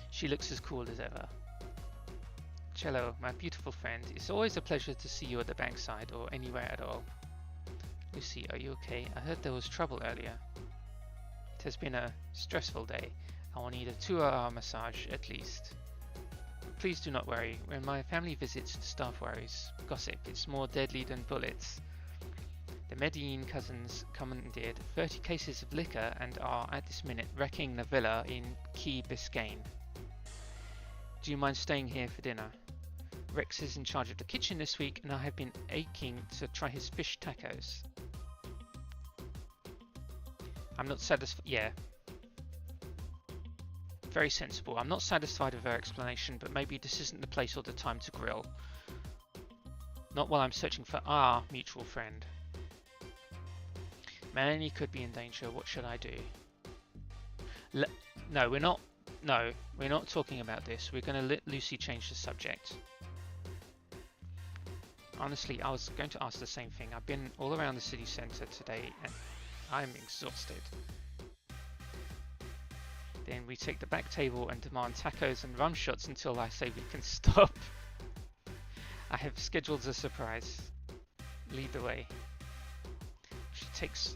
She looks as cool as ever. Cello, my beautiful friend, it's always a pleasure to see you at the Bankside or anywhere at all. Lucy, are you okay? I heard there was trouble earlier. It has been a stressful day. I will need a 2-hour massage at least. Please do not worry. When my family visits, the staff worries. Gossip, it's more deadly than bullets. The Medellin cousins commandeered 30 cases of liquor and are at this minute wrecking the villa in Key Biscayne. Do you mind staying here for dinner? Rex is in charge of the kitchen this week and I have been aching to try his fish tacos. I'm not satisfied. Yeah. Very sensible. I'm not satisfied with her explanation, but maybe this isn't the place or the time to grill. Not while I'm searching for our mutual friend. Melanie could be in danger. What should I do? No, we're not. No, we're not talking about this. We're going to let Lucy change the subject. Honestly, I was going to ask the same thing. I've been all around the city centre today and I'm exhausted. Then we take the back table and demand tacos and rum shots until I say we can stop. I have scheduled a surprise. Lead the way. She takes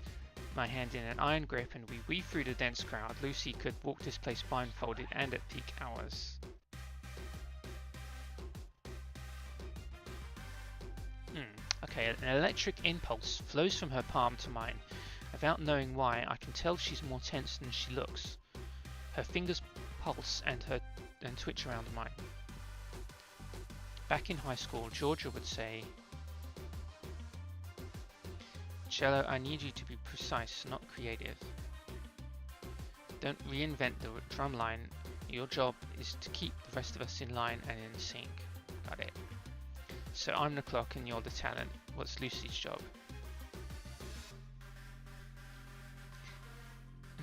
my hand in an iron grip and we weave through the dense crowd. Lucy could walk this place blindfolded and at peak hours. Okay, an electric impulse flows from her palm to mine. Without knowing why, I can tell she's more tense than she looks. Her fingers pulse and twitch around mine. Back in high school, Georgia would say, "Cello, I need you to be precise, not creative. Don't reinvent the drum line. Your job is to keep the rest of us in line and in sync." Got it. So I'm the clock and you're the talent. What's Lucy's job?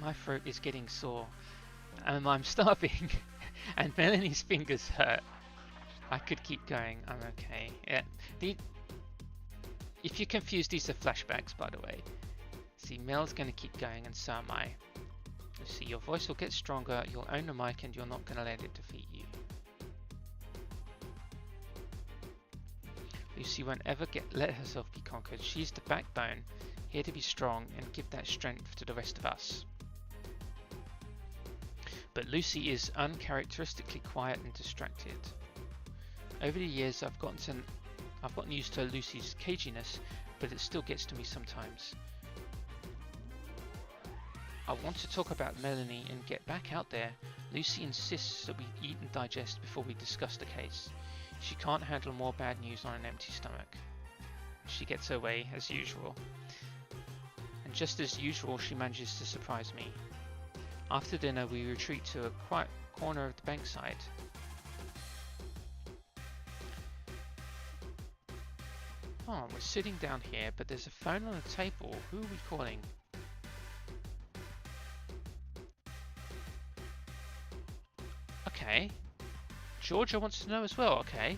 My throat is getting sore. I'm starving. And Melanie's fingers hurt. I could keep going. I'm okay. Yeah. If you're confused, these are flashbacks, by the way. See, Mel's going to keep going, and so am I. See, your voice will get stronger, you'll own the mic, and you're not going to let it defeat you. Lucy won't ever let herself be conquered. She's the backbone, here to be strong and give that strength to the rest of us. But Lucy is uncharacteristically quiet and distracted. Over the years, I've gotten used to Lucy's caginess, but it still gets to me sometimes. I want to talk about Melanie and get back out there. Lucy insists that we eat and digest before we discuss the case. She can't handle more bad news on an empty stomach. She gets her way, as usual. And just as usual, she manages to surprise me. After dinner, we retreat to a quiet corner of the bankside. Oh, we're sitting down here, but there's a phone on the table. Who are we calling? Okay. Georgia wants to know as well, okay.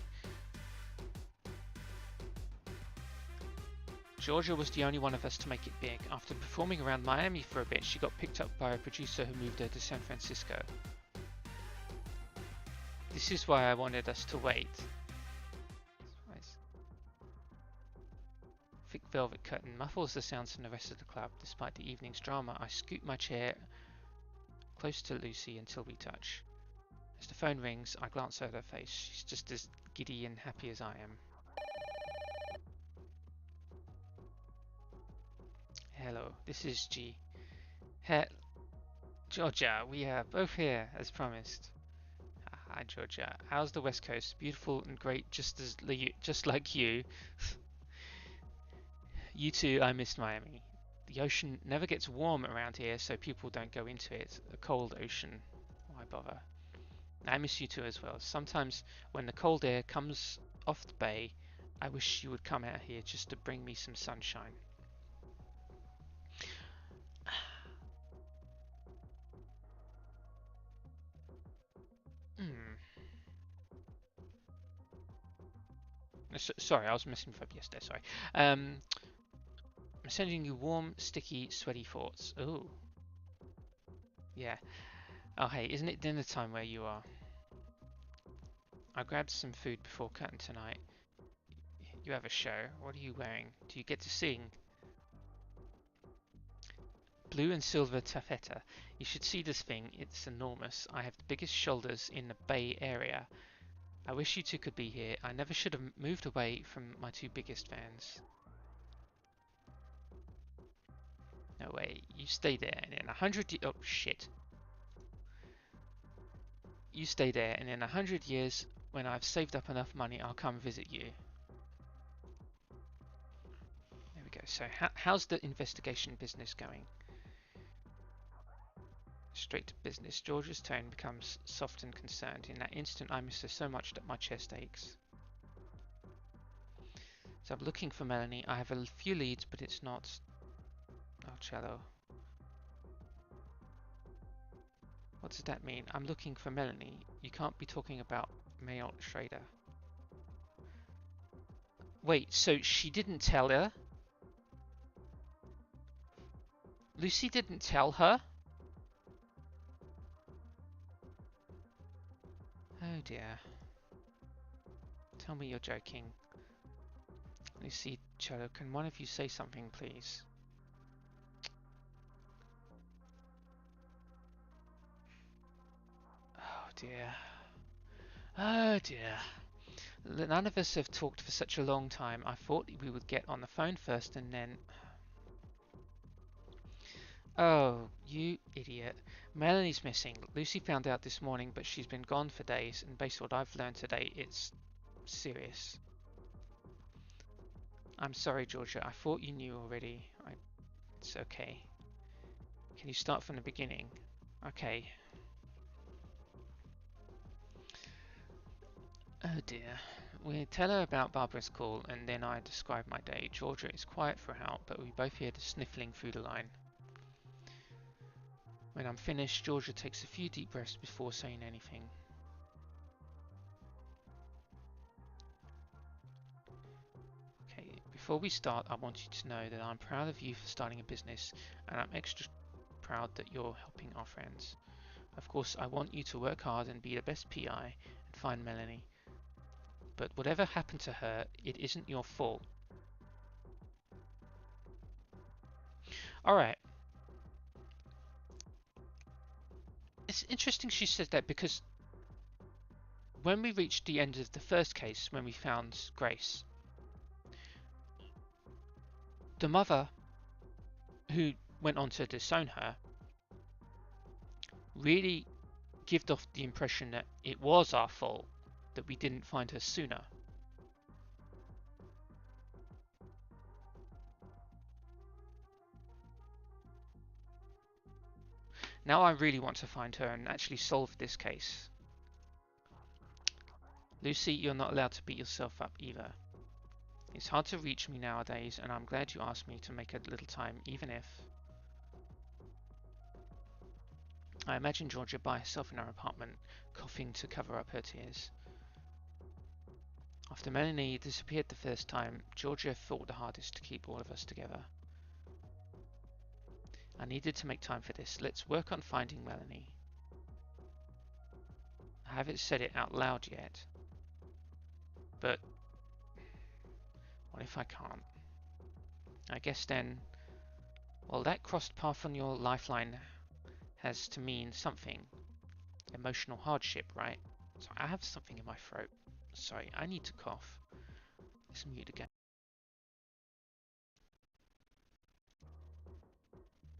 Georgia was the only one of us to make it big. After performing around Miami for a bit, she got picked up by a producer who moved her to San Francisco. This is why I wanted us to wait. Thick velvet curtain muffles the sounds from the rest of the club. Despite the evening's drama, I scoot my chair close to Lucy until we touch. As the phone rings, I glance at her face. She's just as giddy and happy as I am. Hello, this is G. Georgia, we are both here, as promised. Hi, Georgia. How's the West Coast? Beautiful and great, just like you. You too, I missed Miami. The ocean never gets warm around here, so people don't go into it. A cold ocean. Why bother? I miss you too as well. Sometimes when the cold air comes off the bay, I wish you would come out here just to bring me some sunshine. Sorry, I was missing from yesterday, sorry. I'm sending you warm, sticky, sweaty thoughts. Ooh. Yeah. Oh hey, isn't it dinner time where you are? I grabbed some food before curtain tonight. You have a show. What are you wearing? Do you get to sing? Blue and silver taffeta. You should see this thing. It's enormous. I have the biggest shoulders in the Bay Area. I wish you two could be here. I never should have moved away from my two biggest fans. No way. You stay there and in 100 years... Oh, shit. You stay there and in 100 years, when I've saved up enough money, I'll come visit you. There we go. So how's the investigation business going? Straight to business. George's tone becomes soft and concerned. In that instant, I miss her so much that my chest aches. So I'm looking for Melanie. I have a few leads, but it's not... Oh, cello. What does that mean? I'm looking for Melanie. You can't be talking about Mayotte Schrader. Wait, so she didn't tell her? Lucy didn't tell her? Oh dear. Tell me you're joking. Lucy, cello, can one of you say something, please? Oh dear. Oh dear. None of us have talked for such a long time. I thought we would get on the phone first and then... Oh, you idiot. Melanie's missing. Lucy found out this morning, but she's been gone for days, and based on what I've learned today, it's serious. I'm sorry, Georgia. I thought you knew already. It's okay. Can you start from the beginning? Okay. Oh dear. We tell her about Barbara's call, and then I describe my day. Georgia is quiet for a while, but we both hear the sniffling through the line. When I'm finished, Georgia takes a few deep breaths before saying anything. Okay, before we start, I want you to know that I'm proud of you for starting a business, and I'm extra proud that you're helping our friends. Of course, I want you to work hard and be the best PI and find Melanie. But whatever happened to her, it isn't your fault. Alright. It's interesting she said that because when we reached the end of the first case, when we found Grace, the mother who went on to disown her really gave off the impression that it was our fault that we didn't find her sooner. Now I really want to find her and actually solve this case. Lucy, you're not allowed to beat yourself up either. It's hard to reach me nowadays, and I'm glad you asked me to make a little time, even if... I imagine Georgia by herself in her apartment, coughing to cover up her tears. After Melanie disappeared the first time, Georgia fought the hardest to keep all of us together. I needed to make time for this. Let's work on finding Melanie. I haven't said it out loud yet, but what if I can't? I guess then, well, that crossed path on your lifeline has to mean something. Emotional hardship, right? Sorry, I have something in my throat. Sorry, I need to cough. Let's mute again.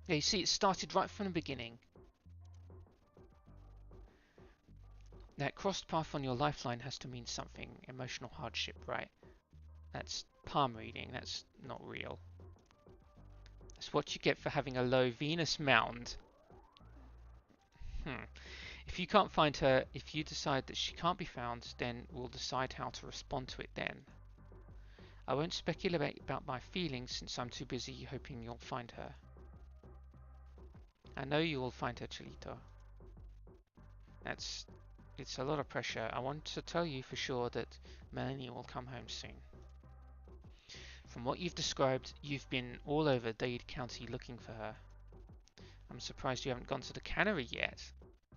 Yeah, you see, it started right from the beginning. That crossed path on your lifeline has to mean something. Emotional hardship, right? That's palm reading. That's not real. That's what you get for having a low Venus mound. If you can't find her, if you decide that she can't be found, then we'll decide how to respond to it then. I won't speculate about my feelings since I'm too busy hoping you'll find her. I know you will find her, Chalito. It's a lot of pressure. I want to tell you for sure that Melanie will come home soon. From what you've described, you've been all over Dade County looking for her. I'm surprised you haven't gone to the cannery yet.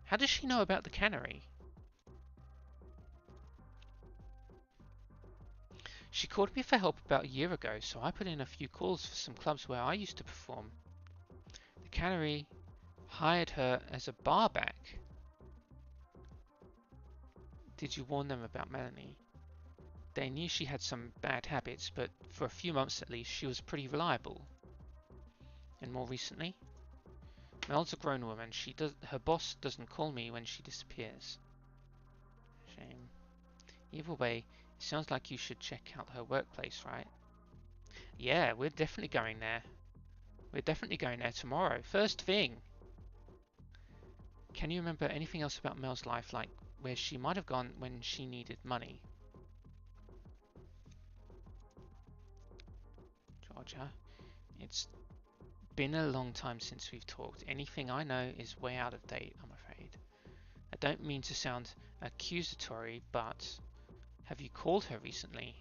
How does she know about the cannery? She called me for help about a year ago, so I put in a few calls for some clubs where I used to perform. The cannery hired her as a barback. Did you warn them about Melanie? They knew she had some bad habits, but for a few months at least, she was pretty reliable. And more recently? Mel's a grown woman. Her boss doesn't call me when she disappears. Shame. Either way, it sounds like you should check out her workplace, right? Yeah, we're definitely going there. We're definitely going there tomorrow. First thing. Can you remember anything else about Mel's life, like where she might have gone when she needed money? Georgia, it's been a long time since we've talked. Anything I know is way out of date, I'm afraid. I don't mean to sound accusatory, but have you called her recently?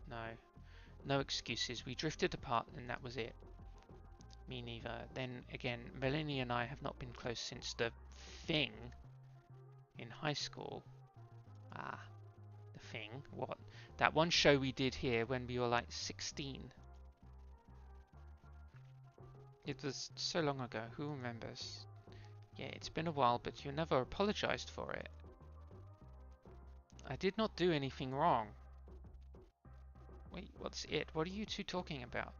No. No excuses. We drifted apart and that was it. Me neither. Then again, Melanie and I have not been close since the thing in high school. Ah, the thing? What? That one show we did here when we were like 16. It was so long ago. Who remembers? Yeah, it's been a while, but you never apologized for it. I did not do anything wrong. Wait, what's it? What are you two talking about?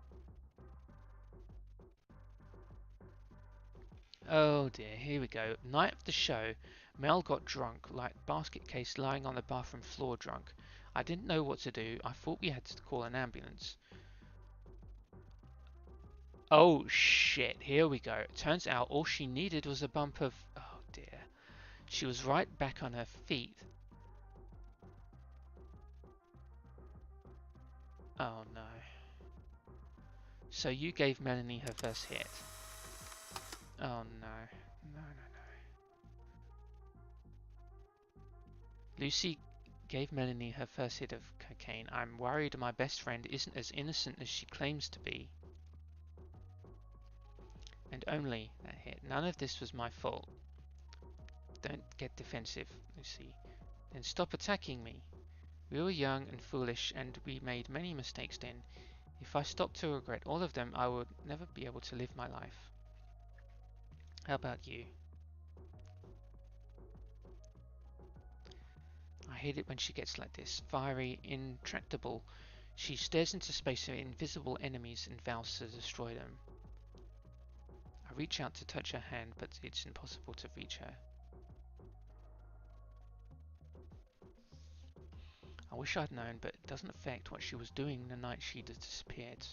Oh dear, here we go. Night of the show. Mel got drunk, like basket case lying on the bathroom floor drunk. I didn't know what to do. I thought we had to call an ambulance. Oh shit, here we go. It turns out all she needed was a bump of... Oh dear. She was right back on her feet. Oh no. So you gave Melanie her first hit. Oh no. No, no, no. Lucy gave Melanie her first hit of cocaine. I'm worried my best friend isn't as innocent as she claims to be. And only that hit. None of this was my fault. Don't get defensive, Lucy. Then stop attacking me. We were young and foolish, and we made many mistakes then. If I stopped to regret all of them, I would never be able to live my life. How about you? I hate it when she gets like this, fiery, intractable. She stares into space at invisible enemies and vows to destroy them. I reach out to touch her hand, but it's impossible to reach her. I wish I'd known, but it doesn't affect what she was doing the night she disappeared.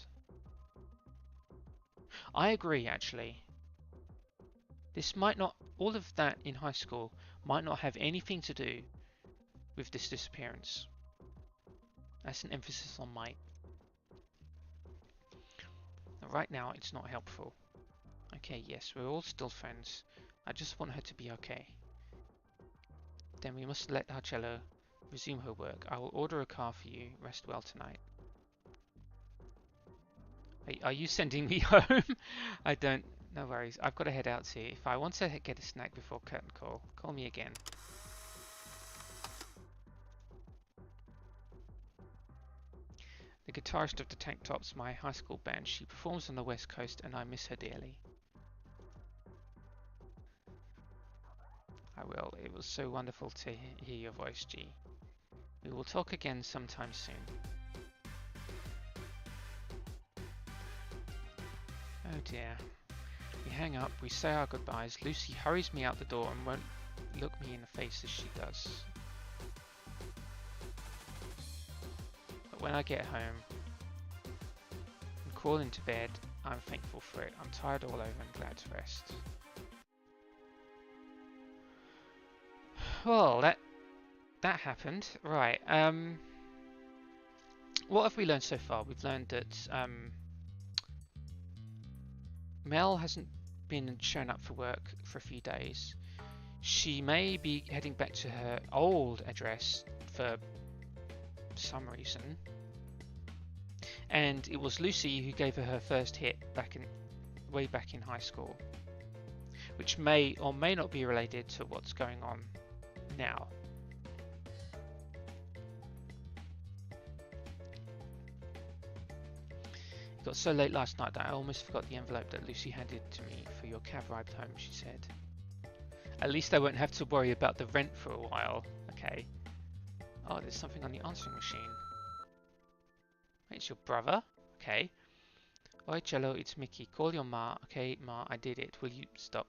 I agree, actually. This might not, all of that in high school might not have anything to do with this disappearance. That's an emphasis on might. Right now, it's not helpful. Okay, yes, we're all still friends. I just want her to be okay. Then we must let Arcello resume her work. I will order a car for you. Rest well tonight. Are you sending me home? I don't... No worries. I've got to head out too. If I want to get a snack before curtain call, call me again. The guitarist of the Tank Tops, my high school band. She performs on the West Coast and I miss her dearly. I will. It was so wonderful to hear your voice, G. We will talk again sometime soon. Oh dear. We hang up, we say our goodbyes. Lucy hurries me out the door and won't look me in the face as she does. But when I get home and crawl into bed, I'm thankful for it. I'm tired all over and glad to rest. Well, that happened. Right. What have we learned so far? We've learned that Mel hasn't been shown up for work for a few days. She may be heading back to her old address for some reason. And it was Lucy who gave her first hit way back in high school, which may or may not be related to what's going on now. It got so late last night that I almost forgot the envelope that Lucy handed to me for your cab ride home, she said. At least I won't have to worry about the rent for a while. Okay. Oh, there's something on the answering machine. It's your brother? Okay. Oi, Cello, it's Mickey. Call your ma. Okay, ma, I did it. Will you stop?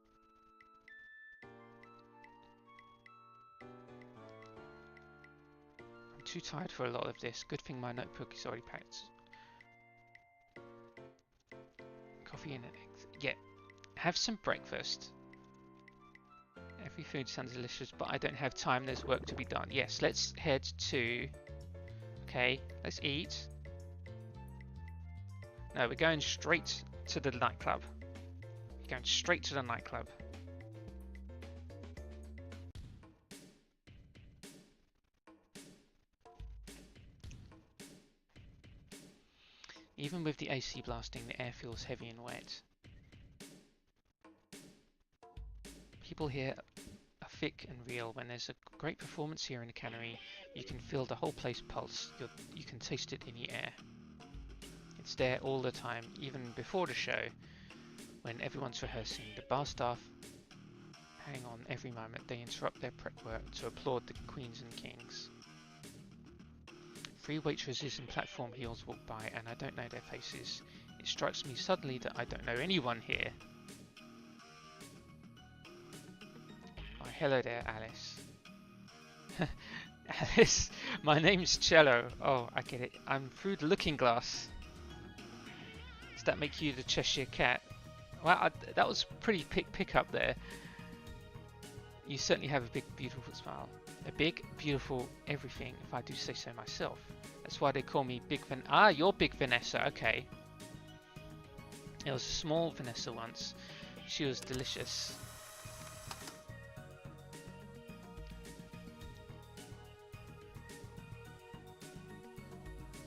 I'm too tired for a lot of this. Good thing my notebook is already packed. Coffee and eggs. Yeah. Have some breakfast. Every food sounds delicious, but I don't have time. There's work to be done. Yes, let's head to... Okay, let's eat. No, we're going straight to the nightclub. We're going straight to the nightclub. Even with the AC blasting, the air feels heavy and wet. People here are thick and real. When there's a great performance here in the cannery, you can feel the whole place pulse. You can taste it in the air. It's there all the time, even before the show, when everyone's rehearsing. The bar staff hang on every moment. They interrupt their prep work to applaud the queens and kings. 3 waitresses in platform heels walk by and I don't know their faces. It strikes me suddenly that I don't know anyone here. I hello there, Alice. Alice, my name's Cello. Oh, I get it. I'm through the looking glass. Does that make you the Cheshire Cat? Well, that was pretty pick up there. You certainly have a big, beautiful smile. A big, beautiful everything, if I do say so myself. That's why they call me Big Van... Ah, you're Big Vanessa, okay. There was a small Vanessa once. She was delicious.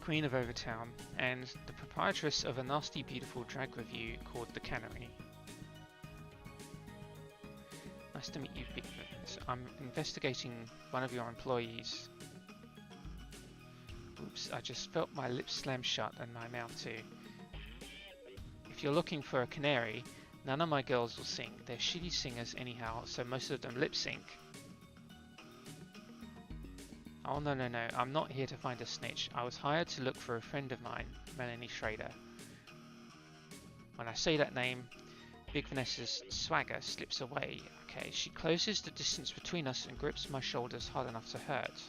Queen of Overtown, and the proprietress of a nasty, beautiful drag review called The Cannery. Nice to meet you, Big Vanessa. I'm investigating one of your employees. Oops, I just felt my lips slam shut and my mouth too. If you're looking for a canary, none of my girls will sing. They're shitty singers anyhow, so most of them lip sync. Oh no, I'm not here to find a snitch. I was hired to look for a friend of mine, Melanie Schrader. When I say that name, Big Vanessa's swagger slips away. Okay, she closes the distance between us and grips my shoulders hard enough to hurt.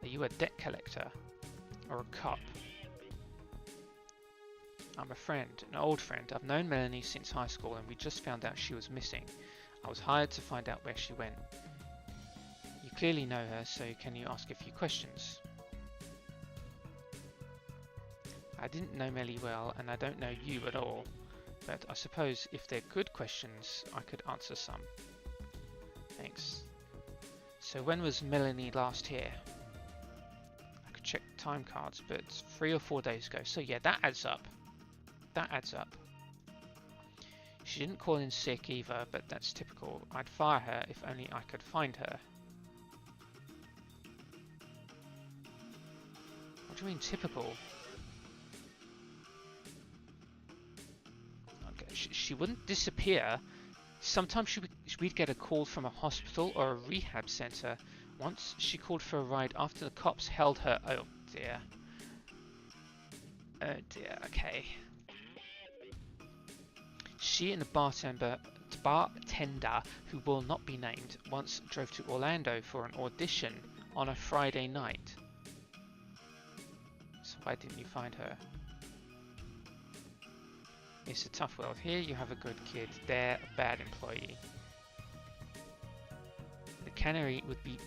Are you a debt collector? Or a cop? I'm a friend, an old friend. I've known Melanie since high school and we just found out she was missing. I was hired to find out where she went. You clearly know her, so can you ask a few questions? I didn't know Melly well and I don't know you at all, but I suppose if they're good questions, I could answer some. Thanks. So when was Melanie last here? I could check time cards, but it's 3 or 4 days ago, so yeah, that adds up. That adds up. She didn't call in sick either, but that's typical. I'd fire her if only I could find her. What do you mean typical? Okay, she wouldn't disappear. Sometimes we'd get a call from a hospital or a rehab center. Once she called for a ride after the cops held her. Oh dear. Oh dear, okay. She and the bartender who will not be named once drove to Orlando for an audition on a Friday night. So why didn't you find her? It's a tough world. Here you have a good kid, there a bad employee. The cannery would be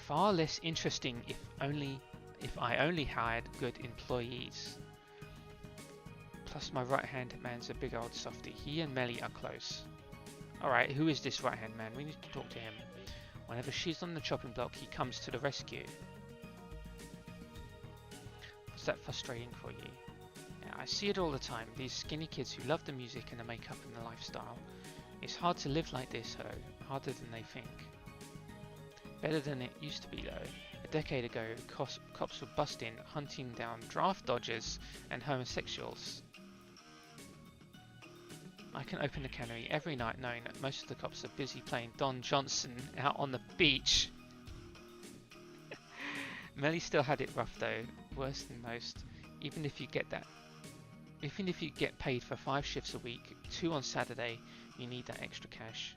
far less interesting if I only hired good employees. Plus my right-hand man's a big old softy. He and Melly are close. Alright, who is this right-hand man? We need to talk to him. Whenever she's on the chopping block, he comes to the rescue. Was that frustrating for you? Yeah, I see it all the time. These skinny kids who love the music and the makeup and the lifestyle. It's hard to live like this, though. Harder than they think. Better than it used to be, though. A decade ago, cops were busting, hunting down draft dodgers and homosexuals. I can open the cannery every night knowing that most of the cops are busy playing Don Johnson out on the beach. Melly still had it rough though, worse than most. Even if you get paid for 5 shifts a week, 2 on Saturday, you need that extra cash.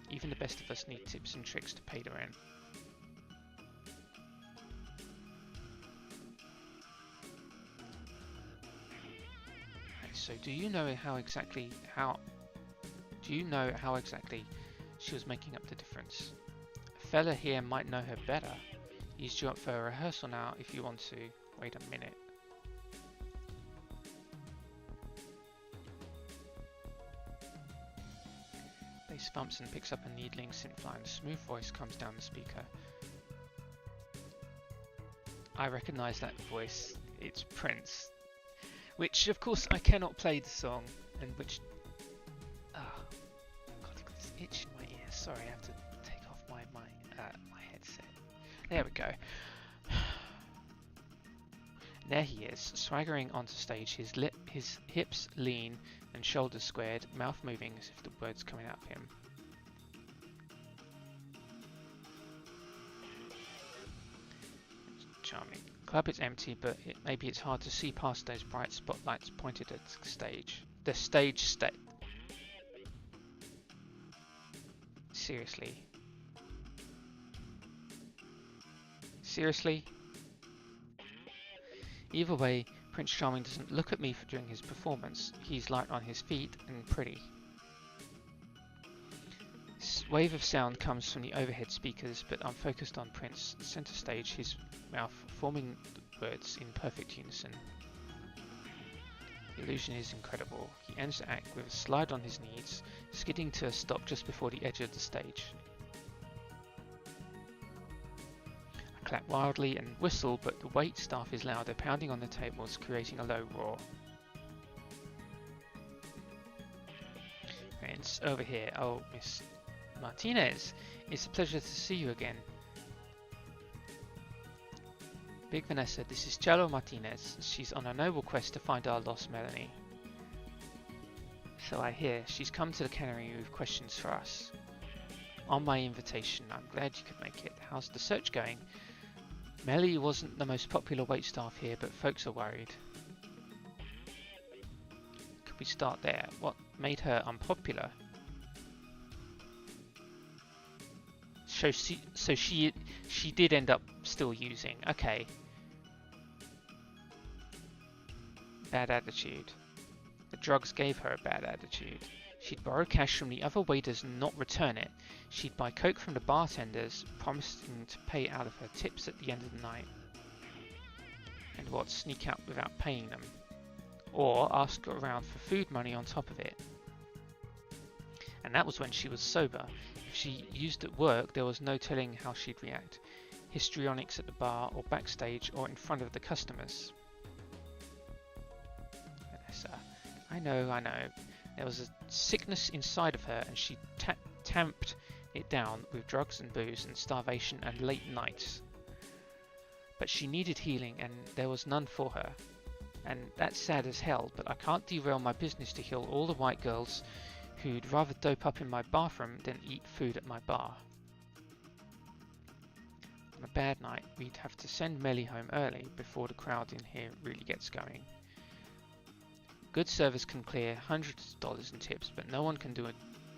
Even the best of us need tips and tricks to pay the rent. So do you know how exactly she was making up the difference? A fella here might know her better. He's due up for a rehearsal now if you want to. Wait a minute. Bass thumps and picks up a needling synth line. A smooth voice comes down the speaker. I recognize that voice. It's Prince. Which, of course, I cannot play the song, and which... God, I've got this itch in my ear. Sorry, I have to take off my headset. There we go. There he is, swaggering onto stage, his hips lean and shoulders squared, mouth moving as if the words coming out of him. Charming. club is empty, but maybe it's hard to see past those bright spotlights pointed at the stage. The stage state. Seriously. Seriously? Either way, Prince Charming doesn't look at me during his performance. He's light on his feet and pretty. Wave of sound comes from the overhead speakers, but I'm focused on Prince, center stage, his mouth forming words in perfect unison. The illusion is incredible. He ends the act with a slide on his knees, skidding to a stop just before the edge of the stage. I clap wildly and whistle, but the wait staff is louder, pounding on the tables, creating a low roar. Prince, over here. Oh, Miss Martinez, it's a pleasure to see you again. Big Vanessa, this is Chalo Martinez. She's on a noble quest to find our lost Melanie. So I hear she's come to the cannery with questions for us. On my invitation, I'm glad you could make it. How's the search going? Mellie wasn't the most popular waitstaff here, but folks are worried. Could we start there? What made her unpopular? So she did end up still using. Okay. Bad attitude. The drugs gave her a bad attitude. She'd borrow cash from the other waiters and not return it. She'd buy coke from the bartenders, promising to pay out of her tips at the end of the night. And what, sneak out without paying them? Or ask around for food money on top of it. And that was when she was sober. If she used at work, there was no telling how she'd react. Histrionics at the bar, or backstage, or in front of the customers. Vanessa, I know. There was a sickness inside of her, and she tamped it down with drugs and booze and starvation and late nights. But she needed healing, and there was none for her. And that's sad as hell, but I can't derail my business to heal all the white girls who'd rather dope up in my bathroom than eat food at my bar. On a bad night, we'd have to send Mellie home early before the crowd in here really gets going. Good service can clear hundreds of dollars in tips, but no one can do a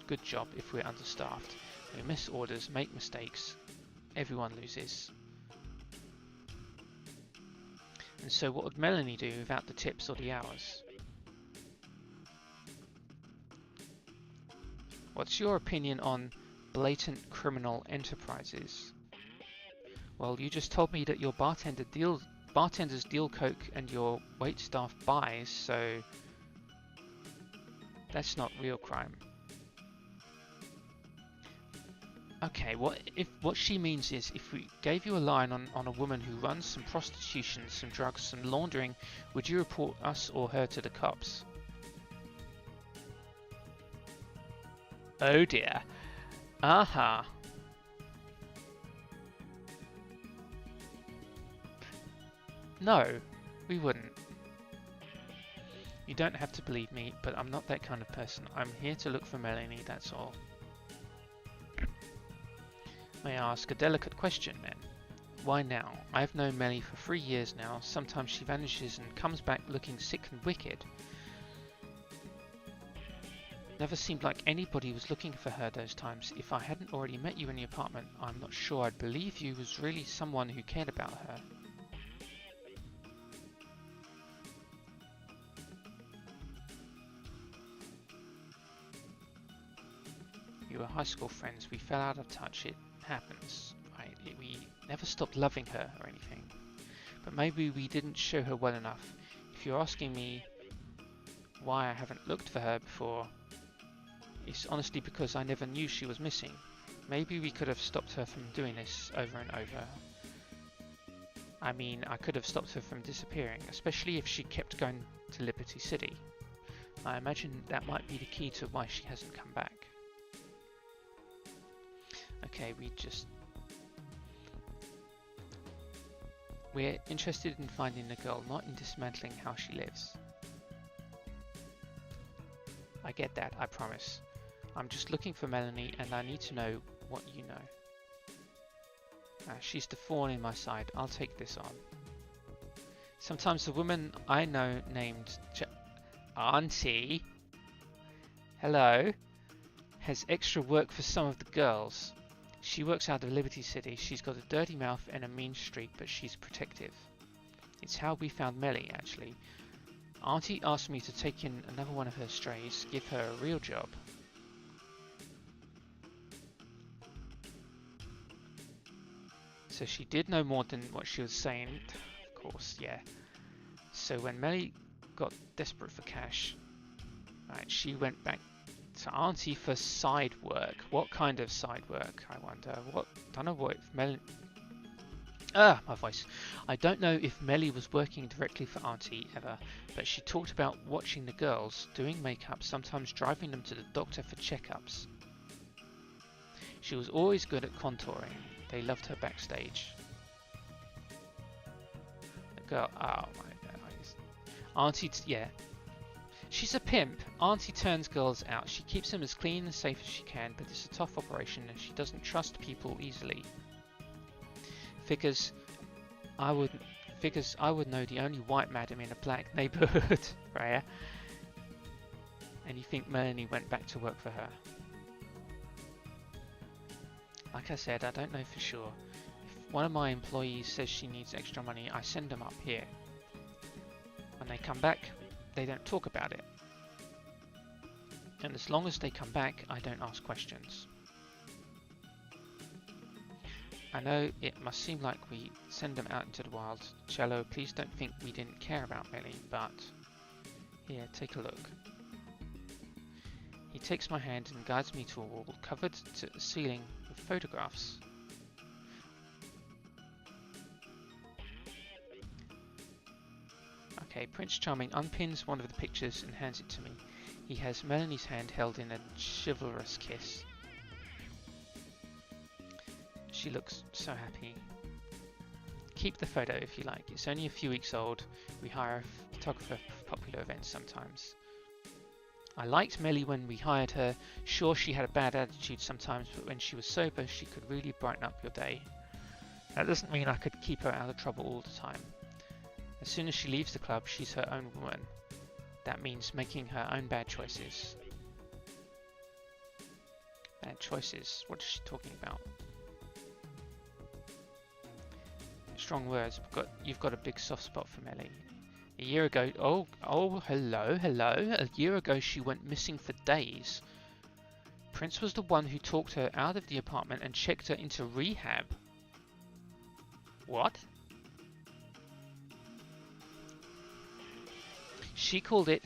good job if we're understaffed. We miss orders, make mistakes, everyone loses. And so what would Melanie do without the tips or the hours? What's your opinion on blatant criminal enterprises? Well, you just told me that your bartenders deal coke and your waitstaff buys, so that's not real crime. Okay, what she means is, if we gave you a line on a woman who runs some prostitution, some drugs, some laundering, would you report us or her to the cops? Oh dear. Aha. No, we wouldn't. You don't have to believe me, but I'm not that kind of person. I'm here to look for Melanie, that's all. May I ask a delicate question, then? Why now? I've known Mellie for 3 years now. Sometimes she vanishes and comes back looking sick and wicked. Never seemed like anybody was looking for her those times. If I hadn't already met you in the apartment, I'm not sure I'd believe you was really someone who cared about her. We were high school friends. We fell out of touch. It happens, right? We never stopped loving her or anything. But maybe we didn't show her well enough. If you're asking me why I haven't looked for her before, it's honestly because I never knew she was missing. Maybe we could have stopped her from doing this over and over. I mean, I could have stopped her from disappearing, especially if she kept going to Liberty City. I imagine that might be the key to why she hasn't come back. Okay, we're interested in finding the girl, not in dismantling how she lives. I get that, I promise. I'm just looking for Melanie, and I need to know what you know. She's the thorn in my side. I'll take this on. Sometimes a woman I know named Auntie, hello, has extra work for some of the girls. She works out of Liberty City. She's got a dirty mouth and a mean streak, but she's protective. It's how we found Melly, actually. Auntie asked me to take in another one of her strays, give her a real job. So she did know more than what she was saying, of course, yeah. So when Melly got desperate for cash, right, she went back to Auntie for side work. What kind of side work, I wonder? Don't know what if Melly... my voice. I don't know if Melly was working directly for Auntie ever, but she talked about watching the girls, doing makeup, sometimes driving them to the doctor for checkups. She was always good at contouring. They loved her backstage. The girl, oh my god. Auntie, yeah. She's a pimp. Auntie turns girls out. She keeps them as clean and safe as she can, but it's a tough operation and she doesn't trust people easily. Figures I would know the only white madam in a black neighborhood, Raya. And you think Melanie went back to work for her? Like I said, I don't know for sure. If one of my employees says she needs extra money, I send them up here. When they come back, they don't talk about it. And as long as they come back, I don't ask questions. I know it must seem like we send them out into the wild. Cello, please don't think we didn't care about Melly, but... Here, take a look. He takes my hand and guides me to a wall covered to the ceiling with photographs. Okay, Prince Charming unpins one of the pictures and hands it to me. He has Melanie's hand held in a chivalrous kiss. She looks so happy. Keep the photo if you like. It's only a few weeks old. We hire a photographer for popular events sometimes. I liked Melly when we hired her. Sure, she had a bad attitude sometimes, but when she was sober, she could really brighten up your day. That doesn't mean I could keep her out of trouble all the time. As soon as she leaves the club, she's her own woman. That means making her own bad choices. Bad choices? What is she talking about? Strong words, but you've got a big soft spot for Melly. A year ago, hello. A year ago she went missing for days. Prince was the one who talked her out of the apartment and checked her into rehab. What? She called it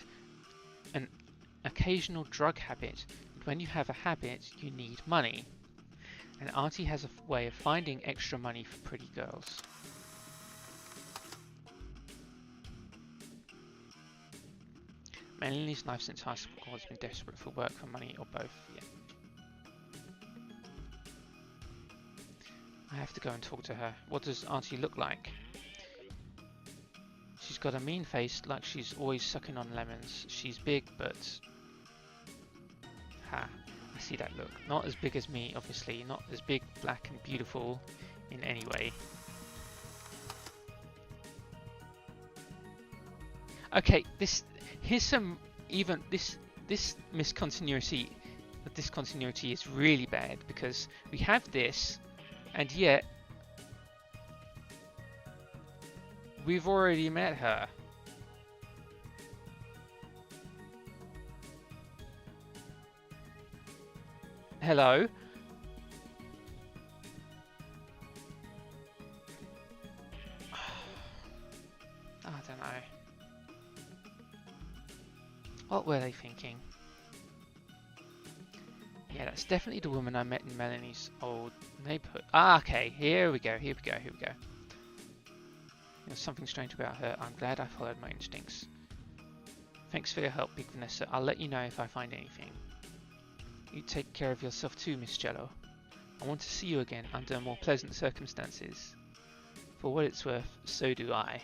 an occasional drug habit. And when you have a habit, you need money. And Auntie has a way of finding extra money for pretty girls. Melanie's life since high school has been desperate for work, for money, or both. Yeah. I have to go and talk to her. What does Auntie look like? She's got a mean face, like she's always sucking on lemons. She's big, but... Ha, I see that look. Not as big as me, obviously. Not as big, black, and beautiful in any way. Okay, here's some this miscontinuity. The discontinuity is really bad because we have this, and yet we've already met her. Hello? I don't know. What were they thinking? Yeah, that's definitely the woman I met in Melanie's old neighborhood. Ah, okay. Here we go. There's something strange about her. I'm glad I followed my instincts. Thanks for your help, Big Vanessa. I'll let you know if I find anything. You take care of yourself too, Miss Jello. I want to see you again under more pleasant circumstances. For what it's worth, so do I.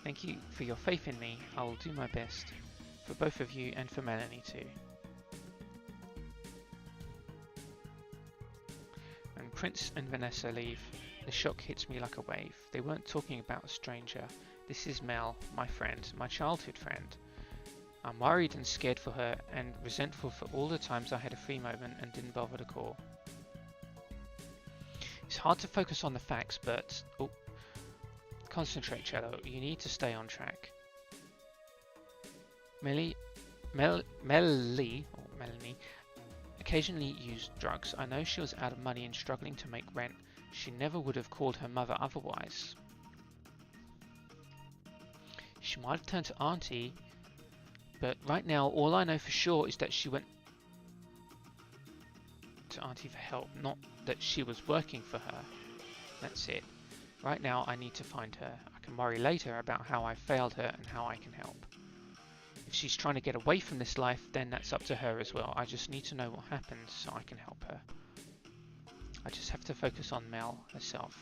Thank you for your faith in me. I will do my best. For both of you and for Melanie too. When Prince and Vanessa leave, The shock hits me like a wave. They weren't talking about a stranger. This is Mel, my friend, my childhood friend. I'm worried and scared for her and resentful for all the times I had a free moment and didn't bother to call. It's hard to focus on the facts, but... Oh, concentrate, Cello. You need to stay on track. Melanie occasionally used drugs. I know she was out of money and struggling to make rent. She never would have called her mother otherwise. She might have turned to Auntie, but right now all I know for sure is that she went to Auntie for help, not that she was working for her. That's it. Right now I need to find her. I can worry later about how I failed her and how I can help. If she's trying to get away from this life, then that's up to her as well. I just need to know what happened so I can help her. I just have to focus on Mel herself.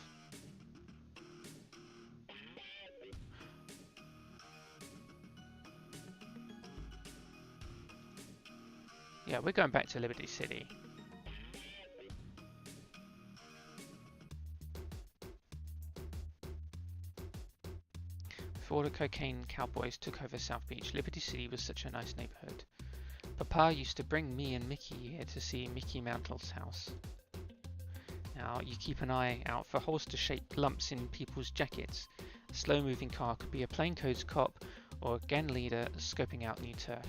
Yeah, we're going back to Liberty City. Before the cocaine cowboys took over South Beach, Liberty City was such a nice neighborhood. Papa used to bring me and Mickey here to see Mickey Mantle's house. Now, you keep an eye out for holster-shaped lumps in people's jackets. A slow-moving car could be a plainclothes cop or a gang leader scoping out new turf.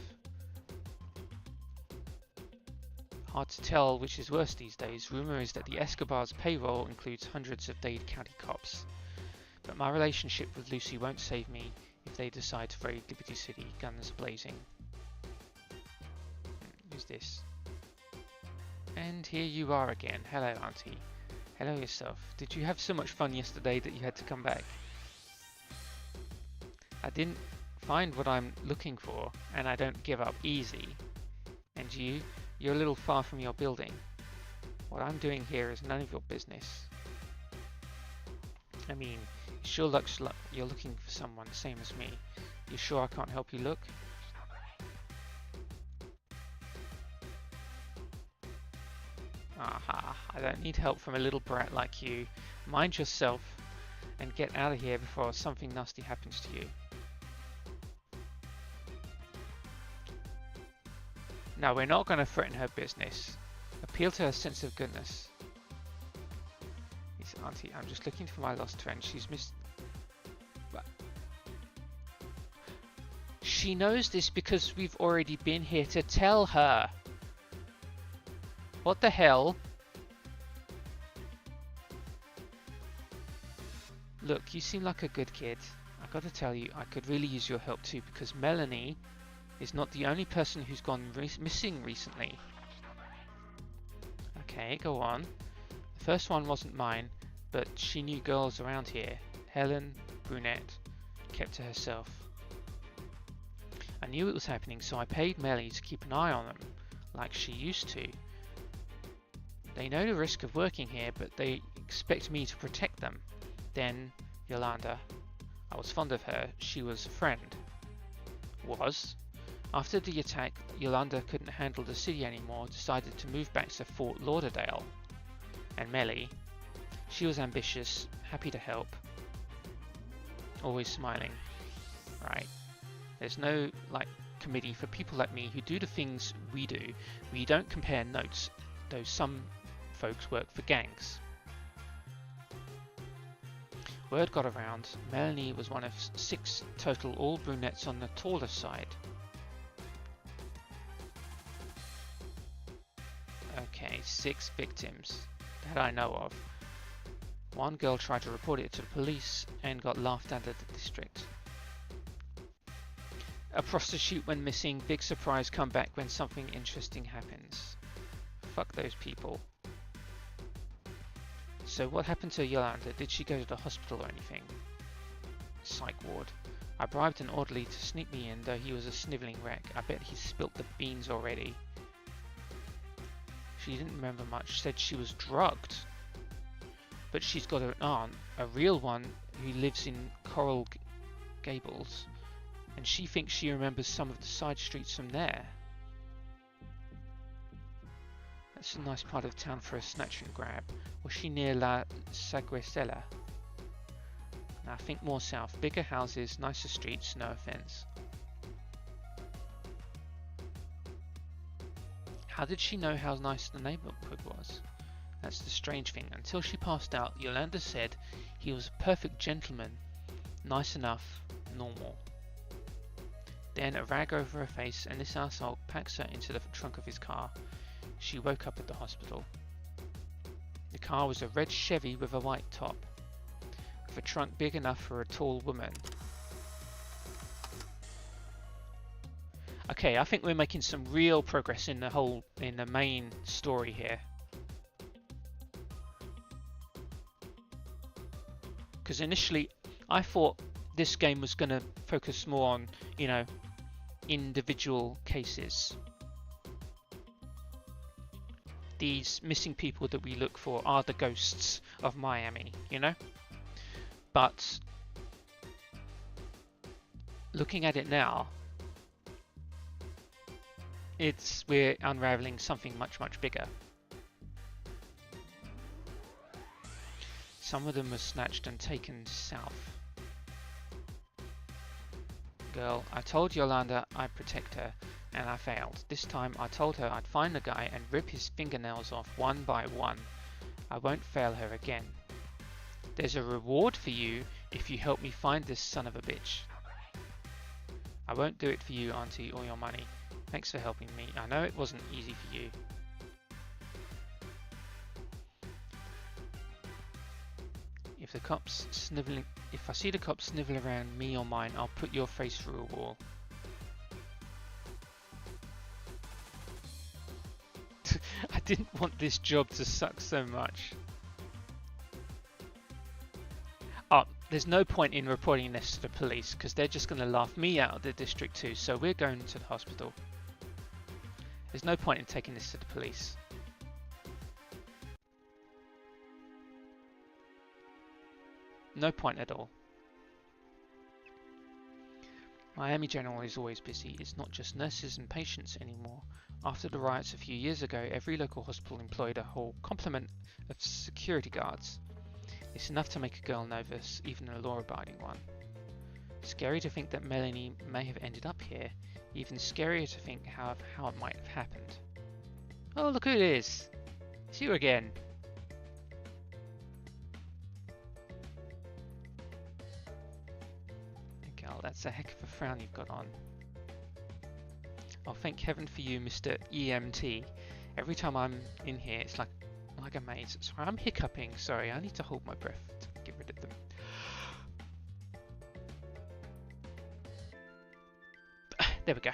Hard to tell which is worse these days. Rumor is that the Escobar's payroll includes hundreds of Dade County cops. But my relationship with Lucy won't save me if they decide to raid Liberty City, guns blazing. Who's this? And here you are again. Hello, Auntie. Hello yourself. Did you have so much fun yesterday that you had to come back? I didn't find what I'm looking for, and I don't give up easy. And you're a little far from your building. What I'm doing here is none of your business. I mean, it sure looks like you're looking for someone, same as me. You sure I can't help you look? Aha, I don't need help from a little brat like you. Mind yourself and get out of here before something nasty happens to you. No, we're not going to threaten her business. Appeal to her sense of goodness. Yes, Auntie, I'm just looking for my lost friend. She's missed... She knows this because we've already been here to tell her. What the hell? Look, you seem like a good kid. I gotta tell you, I could really use your help too, because Melanie is not the only person who's gone missing recently. Okay, go on. The first one wasn't mine, but she knew girls around here. Helen, brunette, kept to herself. I knew it was happening, so I paid Melly to keep an eye on them, like she used to. They know the risk of working here, but they expect me to protect them. Then, Yolanda. I was fond of her. She was a friend. Was. After the attack, Yolanda couldn't handle the city anymore, decided to move back to Fort Lauderdale. And Melly. She was ambitious, happy to help. Always smiling. Right. There's no, committee for people like me who do the things we do. We don't compare notes, though some folks work for gangs. Word got around. Melanie was one of 6 total, all brunettes on the taller side. Okay, 6 victims that I know of. One girl tried to report it to the police and got laughed at the district. A prostitute went missing, big surprise comeback when something interesting happens. Fuck those people. So what happened to Yolanda? Did she go to the hospital or anything? Psych ward. I bribed an orderly to sneak me in, though he was a snivelling wreck. I bet he spilt the beans already. She didn't remember much, said she was drugged. But she's got an aunt, a real one, who lives in Coral Gables. And she thinks she remembers some of the side streets from there. That's a nice part of town for a snatch and grab. Was she near La Saguesella? Now think more south. Bigger houses, nicer streets, no offense. How did she know how nice the neighborhood was? That's the strange thing. Until she passed out, Yolanda said he was a perfect gentleman. Nice enough, normal. Then a rag over her face, and this asshole packs her into the trunk of his car. She woke up at the hospital. The car was a red Chevy with a white top, with a trunk big enough for a tall woman. Okay, I think we're making some real progress in the main story here. Because initially, I thought this game was going to focus more on, you know, individual cases. These missing people that we look for are the ghosts of Miami, you know? But looking at it now, we're unraveling something much, much bigger. Some of them were snatched and taken south. Girl, I told Yolanda I'd protect her, and I failed. This time I told her I'd find the guy and rip his fingernails off one by one. I won't fail her again. There's a reward for you if you help me find this son of a bitch. I won't do it for you, Auntie, or your money. Thanks for helping me. I know it wasn't easy for you. If I see the cops snivel around me or mine, I'll put your face through a wall. I didn't want this job to suck so much. Oh, there's no point in reporting this to the police because they're just going to laugh me out of the district too, so we're going to the hospital. There's no point in taking this to the police. No point at all. Miami General is always busy. It's not just nurses and patients anymore. After the riots a few years ago, every local hospital employed a whole complement of security guards. It's enough to make a girl nervous, even a law-abiding one. Scary to think that Melanie may have ended up here. Even scarier to think how it might have happened. Oh, look who it is! It's you again! Girl, that's a heck of a frown you've got on. Oh, thank heaven for you, Mr. EMT. Every time I'm in here, it's like a maze. Sorry, I'm hiccuping. Sorry, I need to hold my breath to get rid of them. There we go.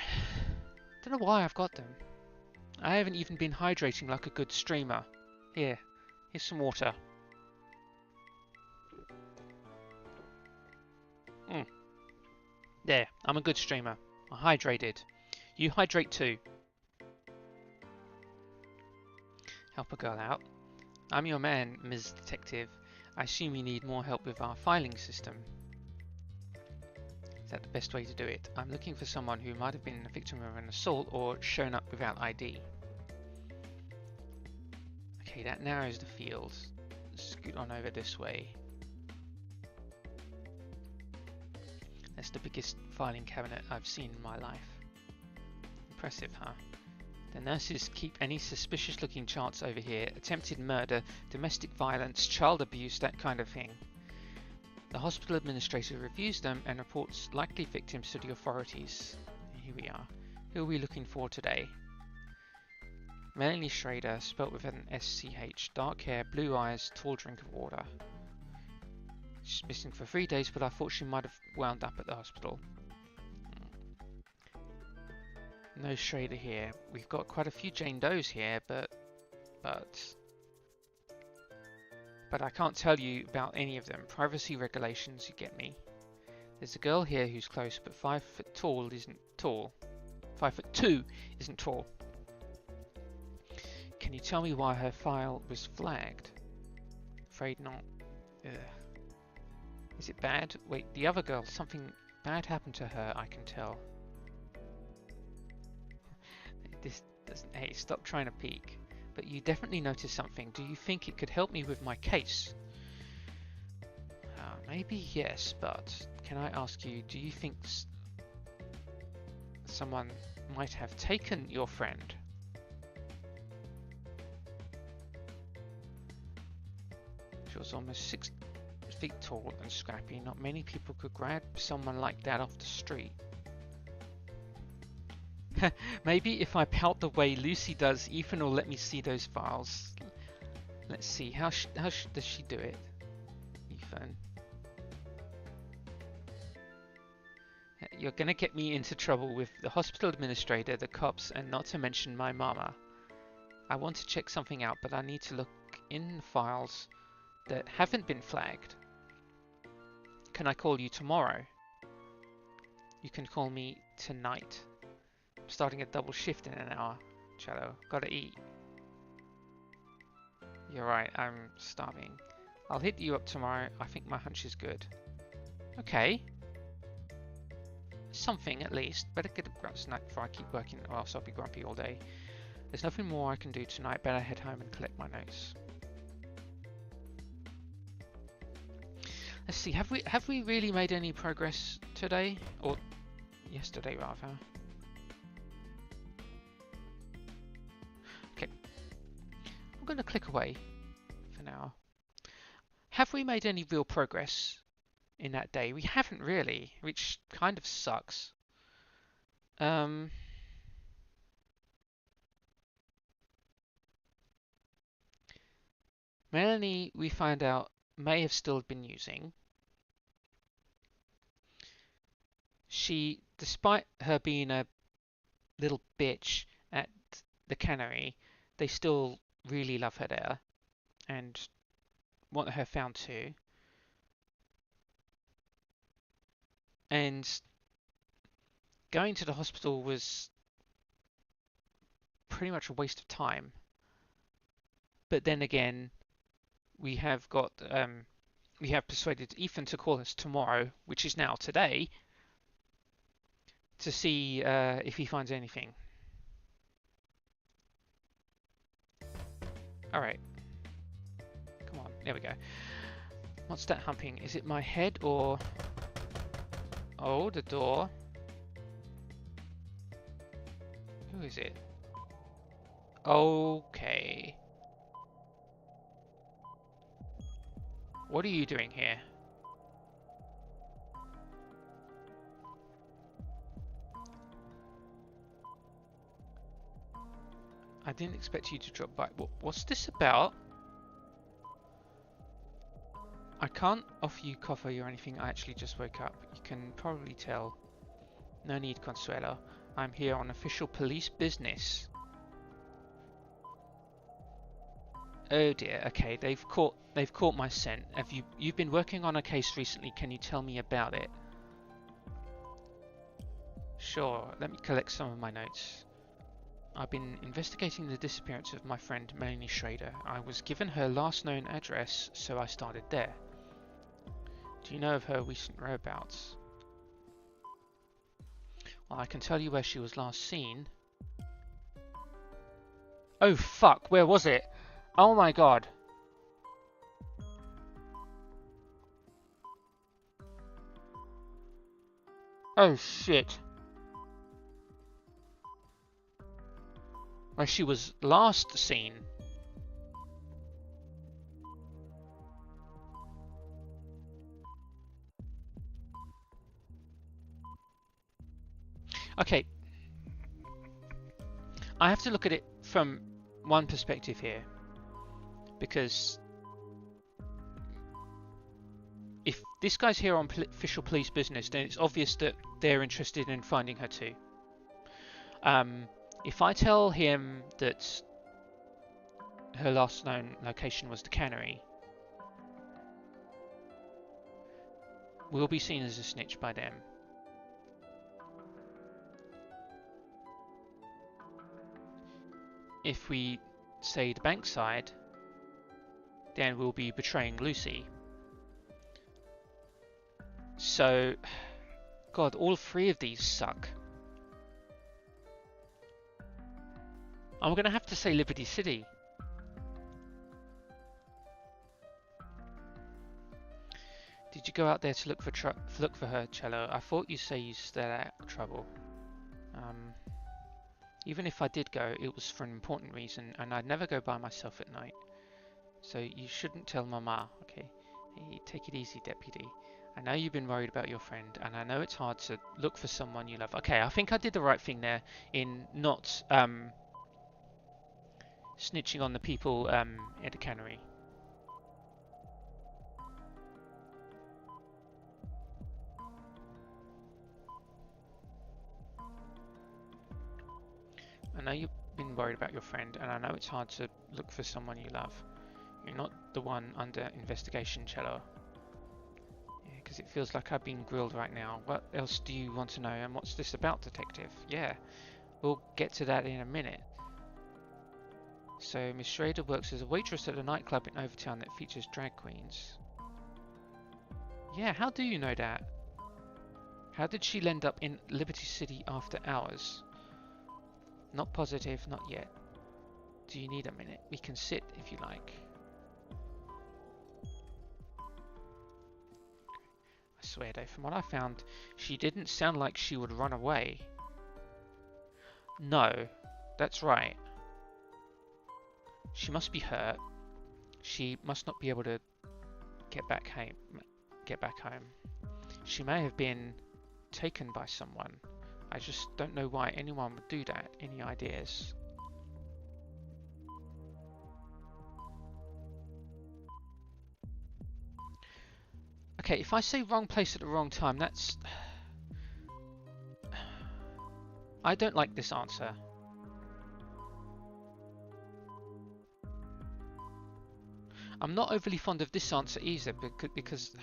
Don't know why I've got them. I haven't even been hydrating like a good streamer. Here's some water. There, I'm a good streamer. I hydrated. You hydrate too. Help a girl out. I'm your man, Ms. Detective. I assume you need more help with our filing system. Is that the best way to do it? I'm looking for someone who might have been a victim of an assault or shown up without ID. Okay, that narrows the field. Scoot on over this way. That's the biggest filing cabinet I've seen in my life. Impressive, huh? The nurses keep any suspicious looking charts over here. Attempted murder, domestic violence, child abuse, that kind of thing. The hospital administrator reviews them and reports likely victims to the authorities. Here we are. Who are we looking for today? Melanie Schrader, spelt with an SCH. Dark hair, blue eyes, tall drink of water. She's missing for 3 days, but I thought she might have wound up at the hospital. No Schrader here. We've got quite a few Jane Does here, but I can't tell you about any of them. Privacy regulations, you get me. There's a girl here who's close, but 5 foot tall isn't tall. 5'2" isn't tall. Can you tell me why her file was flagged? Afraid not. Ugh. Is it bad? Wait, the other girl, something bad happened to her, I can tell. This doesn't... Hey, stop trying to peek. but you definitely noticed something. Do you think it could help me with my case? Maybe yes, but can I ask you, do you think someone might have taken your friend? She was almost 6 feet tall and scrappy. Not many people could grab someone like that off the street. Maybe if I pout the way Lucy does, Ethan will let me see those files. Let's see, how does she do it? Ethan. You're gonna get me into trouble with the hospital administrator, the cops, and not to mention my mama. I want to check something out, but I need to look in files that haven't been flagged. Can I call you tomorrow? You can call me tonight. I'm starting a double shift in an hour. Shadow, gotta eat. You're right, I'm starving. I'll hit you up tomorrow. I think my hunch is good. Okay. Something at least. Better get a grunt snack before I keep working or else I'll be grumpy all day. There's nothing more I can do tonight. Better head home and collect my notes. Let's see, have we really made any progress today? Or yesterday rather. Okay. I'm gonna click away for now. Have we made any real progress in that day? We haven't really, which kind of sucks. Melanie, we find out, may have still been using. She, despite her being a little bitch at the cannery, they still really love her there and want her found too. And going to the hospital was pretty much a waste of time. But then again, we have persuaded Ethan to call us tomorrow, which is now today, to see if he finds anything. Alright. Come on, there we go. What's that humping? Is it my head or... Oh, the door. Who is it? Okay. What are you doing here? I didn't expect you to drop by. What's this about? I can't offer you coffee or anything. I actually just woke up. You can probably tell. No need, Consuelo. I'm here on official police business. Oh dear. Okay, they've caught my scent. You've been working on a case recently? Can you tell me about it? Sure. Let me collect some of my notes. I've been investigating the disappearance of my friend Melanie Schrader. I was given her last known address, so I started there. Do you know of her recent whereabouts? Well, I can tell you where she was last seen. Oh fuck, where was it? Oh my god. Oh shit. Where she was last seen. Okay. I have to look at it from one perspective here. Because if this guy's here on official police business, then it's obvious that they're interested in finding her too. If I tell him that her last known location was the cannery, we'll be seen as a snitch by them. If we say the bank side, then we'll be betraying Lucy. So, God, all three of these suck. I'm gonna have to say Liberty City. Did you go out there to look for her, Cello? I thought you'd say you stayed out of trouble. Even if I did go, it was for an important reason, and I'd never go by myself at night. So you shouldn't tell Mama, okay? Hey, take it easy, Deputy. I know you've been worried about your friend, and I know it's hard to look for someone you love. Okay, I think I did the right thing there in not snitching on the people at the cannery. I know you've been worried about your friend, and I know it's hard to look for someone you love. You're not the one under investigation, Cello. Yeah, because it feels like I've been grilled right now. What else do you want to know, and what's this about, Detective? Yeah, we'll get to that in a minute. So, Miss Schrader works as a waitress at a nightclub in Overtown that features drag queens. Yeah, how do you know that? How did she end up in Liberty City after hours? Not positive, not yet. Do you need a minute? We can sit if you like. I swear though, from what I found, she didn't sound like she would run away. No, that's right. She must be hurt. She must not be able to get back home. She may have been taken by someone. I just don't know why anyone would do that. Any ideas? Okay, if I say wrong place at the wrong time, that's... I don't like this answer. I'm not overly fond of this answer either, because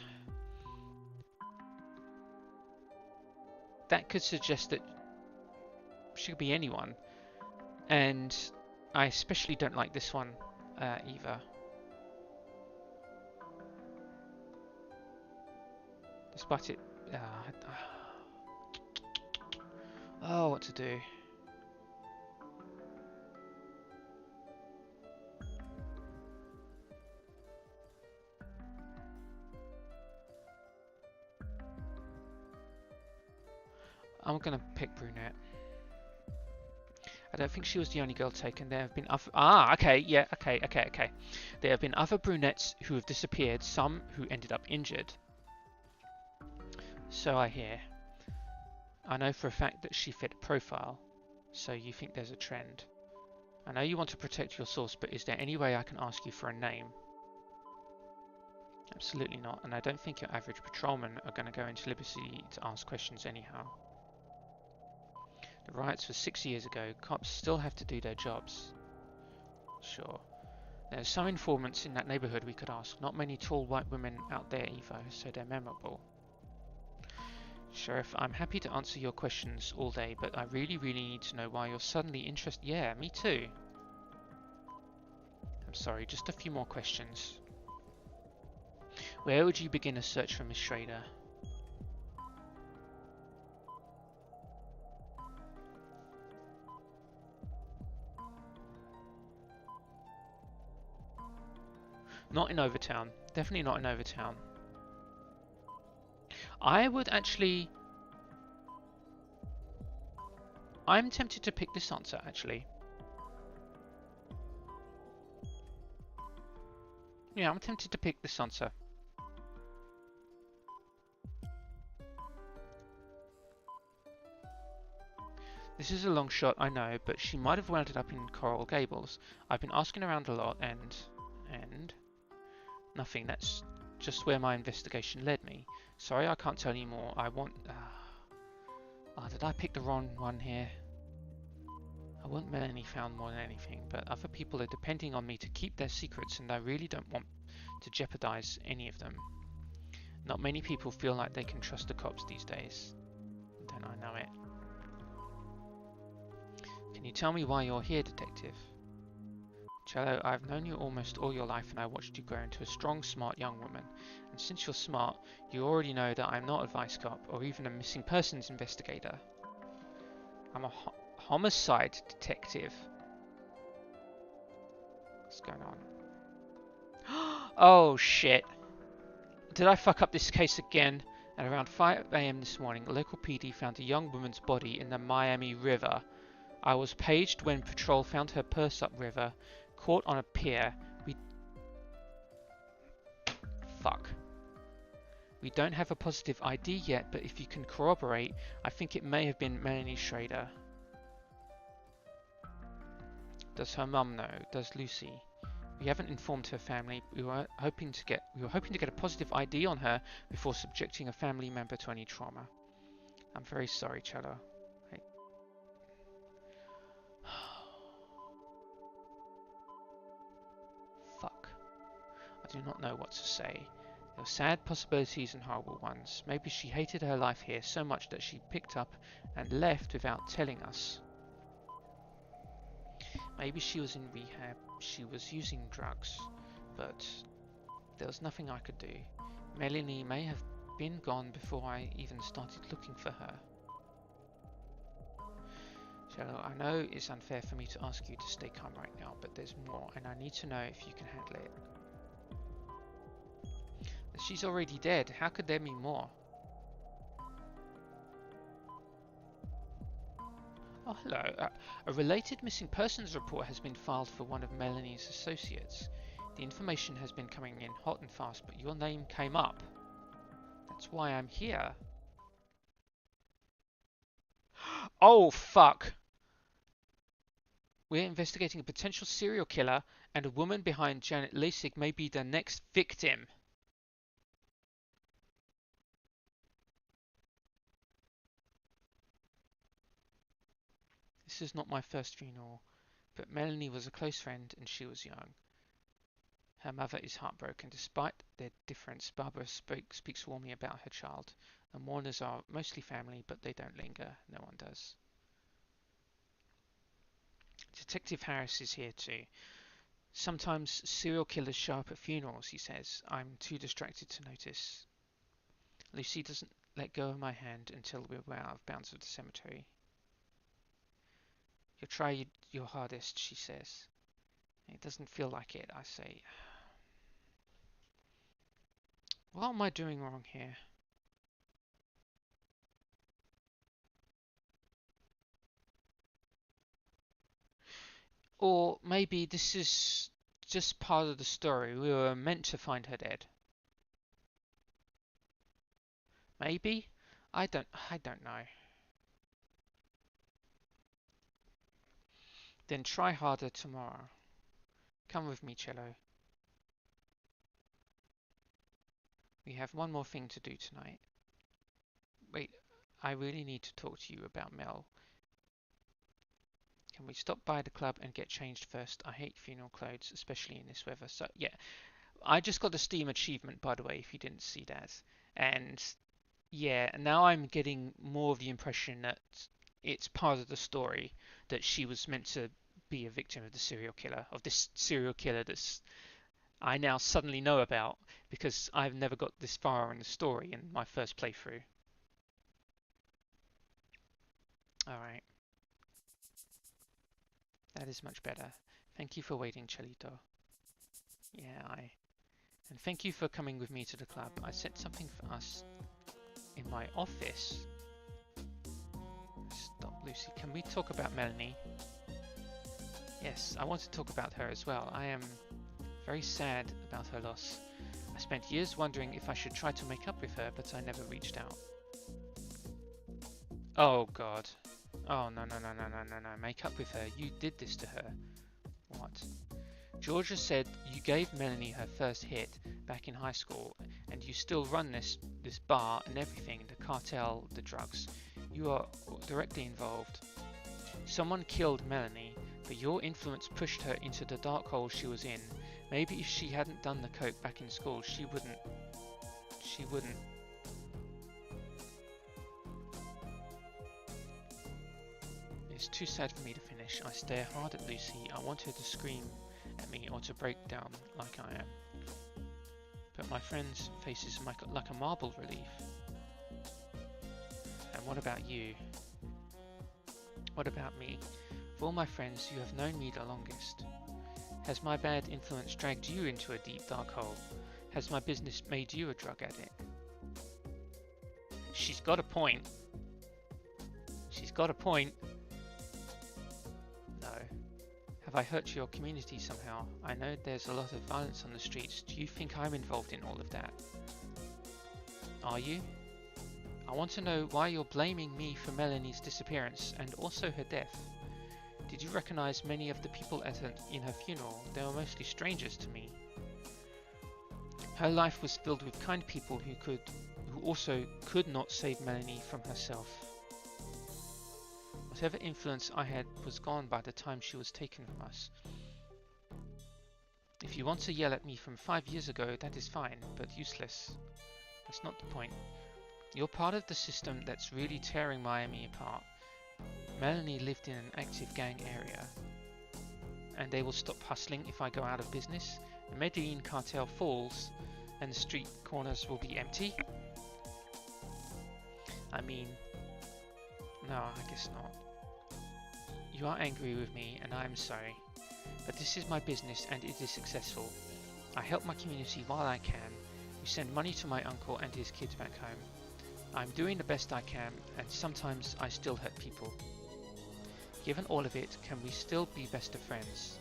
that could suggest that she could be anyone, and I especially don't like this one either. Despite it, oh, what to do? I'm gonna pick brunette. I don't think she was the only girl taken. There have been other... okay. There have been other brunettes who have disappeared, some who ended up injured. So I hear. I know for a fact that she fit a profile, so you think there's a trend. I know you want to protect your source, but is there any way I can ask you for a name? Absolutely not, and I don't think your average patrolmen are going to go into Liberty to ask questions anyhow. The riots were 6 years ago. Cops still have to do their jobs. Sure. There's some informants in that neighborhood we could ask. Not many tall white women out there either, so they're memorable. Sheriff, I'm happy to answer your questions all day, but I really need to know why you're suddenly interested. Yeah, me too. I'm sorry, just a few more questions. Where would you begin a search for Miss Schrader? Not in Overtown. Definitely not in Overtown. I would actually... I'm tempted to pick this answer, actually. Yeah, I'm tempted to pick this answer. This is a long shot, I know, but she might have wound up in Coral Gables. I've been asking around a lot and... Nothing. That's just where my investigation led me. Sorry, I can't tell you more. I want... did I pick the wrong one here? I want Melanie found more than anything, but other people are depending on me to keep their secrets, and I really don't want to jeopardize any of them. Not many people feel like they can trust the cops these days. Don't I know it? Can you tell me why you're here, Detective? Cello, I've known you almost all your life, and I watched you grow into a strong, smart young woman. And since you're smart, you already know that I'm not a vice cop or even a missing persons investigator. I'm a homicide detective. What's going on? Oh shit! did I fuck up this case again? At around 5 a.m. this morning, local PD found a young woman's body in the Miami River. I was paged when patrol found her purse upriver, caught on a pier. We don't have a positive ID yet, but if you can corroborate, I think it may have been Melanie Schrader. Does her mum know? Does Lucy? We haven't informed her family. We were hoping to get a positive ID on her before subjecting a family member to any trauma. I'm very sorry, Cello. Hey. Fuck. I do not know what to say. There were sad possibilities and horrible ones. Maybe she hated her life here so much that she picked up and left without telling us. Maybe she was in rehab, she was using drugs, but there was nothing I could do. Melanie may have been gone before I even started looking for her. Cello, I know it's unfair for me to ask you to stay calm right now, but there's more, and I need to know if you can handle it. She's already dead. How could there be more? Oh, hello. A related missing persons report has been filed for one of Melanie's associates. The information has been coming in hot and fast, but your name came up. That's why I'm here. Oh, fuck. We're investigating a potential serial killer, and a woman behind Janet Lasik may be the next victim. This is not my first funeral, but Melanie was a close friend and she was young. Her mother is heartbroken. Despite their difference, Barbara speaks warmly about her child. The mourners are mostly family, but they don't linger. No one does. Detective Harris is here too. Sometimes serial killers show up at funerals, he says. I'm too distracted to notice. Lucy doesn't let go of my hand until we're out of bounds of the cemetery. You'll try your hardest, she says. It doesn't feel like it, I say. What am I doing wrong here? Or maybe this is just part of the story. We were meant to find her dead. Maybe? I don't know. Then try harder tomorrow. Come with me, Cello. We have one more thing to do tonight. Wait, I really need to talk to you about Mel. Can we stop by the club and get changed first? I hate funeral clothes, especially in this weather. So, yeah. I just got the Steam achievement, by the way, if you didn't see that. And, yeah, now I'm getting more of the impression that it's part of the story that she was meant to be a victim of the serial killer, of this serial killer that's I now suddenly know about because I've never got this far in the story in my first playthrough. Alright. That is much better. Thank you for waiting, Chelito. Yeah, And thank you for coming with me to the club. I set something for us in my office. Stop, Lucy. Can we talk about Melanie? Yes, I want to talk about her as well. I am very sad about her loss. I spent years wondering if I should try to make up with her, but I never reached out. Oh god. Oh no. Make up with her. You did this to her. What? Georgia said you gave Melanie her first hit back in high school, and you still run this bar and everything, the cartel, the drugs. You are directly involved. Someone killed Melanie, but your influence pushed her into the dark hole she was in. Maybe if she hadn't done the coke back in school, she wouldn't. It's too sad for me to finish. I stare hard at Lucy. I want her to scream at me or to break down like I am. But my friend's face is like a marble relief. And what about you? What about me? Of all my friends, you have known me the longest. Has my bad influence dragged you into a deep dark hole? Has my business made you a drug addict? She's got a point. She's got a point. No. Have I hurt your community somehow? I know there's a lot of violence on the streets. Do you think I'm involved in all of that? Are you? I want to know why you're blaming me for Melanie's disappearance and also her death. Did you recognize many of the people in her funeral? They were mostly strangers to me. Her life was filled with kind people who also could not save Melanie from herself. Whatever influence I had was gone by the time she was taken from us. If you want to yell at me from 5 years ago, that is fine, but useless. That's not the point. You're part of the system that's really tearing Miami apart. Melanie lived in an active gang area, and they will stop hustling if I go out of business. The Medellin cartel falls, and the street corners will be empty. I mean, no, I guess not. You are angry with me, and I am sorry. But this is my business, and it is successful. I help my community while I can. We send money to my uncle and his kids back home. I'm doing the best I can, and sometimes I still hurt people. Given all of it, can we still be best of friends?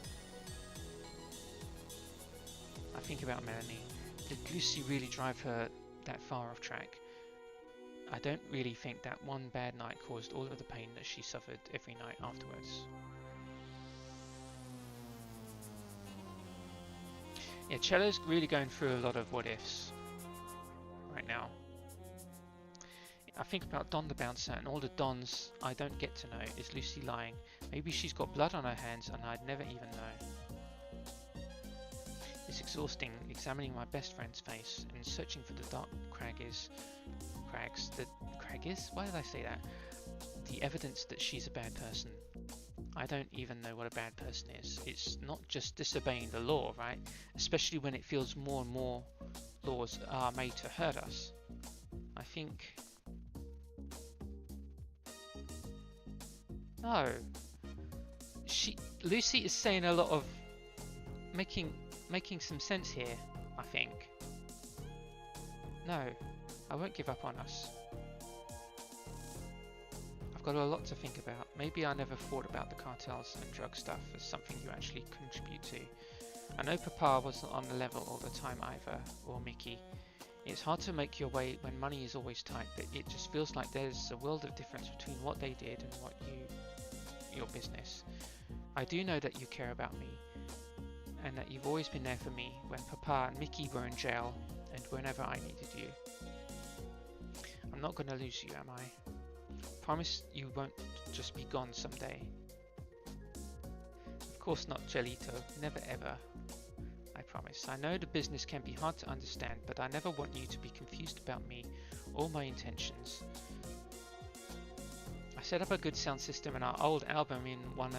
I think about Melanie. Did Lucy really drive her that far off track? I don't really think that one bad night caused all of the pain that she suffered every night afterwards. Yeah, Cello's really going through a lot of what ifs right now. I think about Don the Bouncer and all the Dons I don't get to know. Is Lucy lying? Maybe she's got blood on her hands and I'd never even know. It's exhausting examining my best friend's face and searching for the dark crags. Why did I say that? The evidence that she's a bad person. I don't even know what a bad person is. It's not just disobeying the law, right? Especially when it feels more and more laws are made to hurt us. I think... No. Lucy is saying a lot of... making some sense here, I think. No, I won't give up on us. I've got a lot to think about. Maybe I never thought about the cartels and drug stuff as something you actually contribute to. I know Papa wasn't on the level all the time either, or Mickey. It's hard to make your way when money is always tight, but it just feels like there's a world of difference between what they did and what your business. I do know that you care about me, and that you've always been there for me when Papa and Mickey were in jail, and whenever I needed you. I'm not gonna lose you, am I? Promise you won't just be gone someday. Of course not, Jelito. Never ever. I promise. I know the business can be hard to understand, but I never want you to be confused about me or my intentions. I set up a good sound system in our old album in one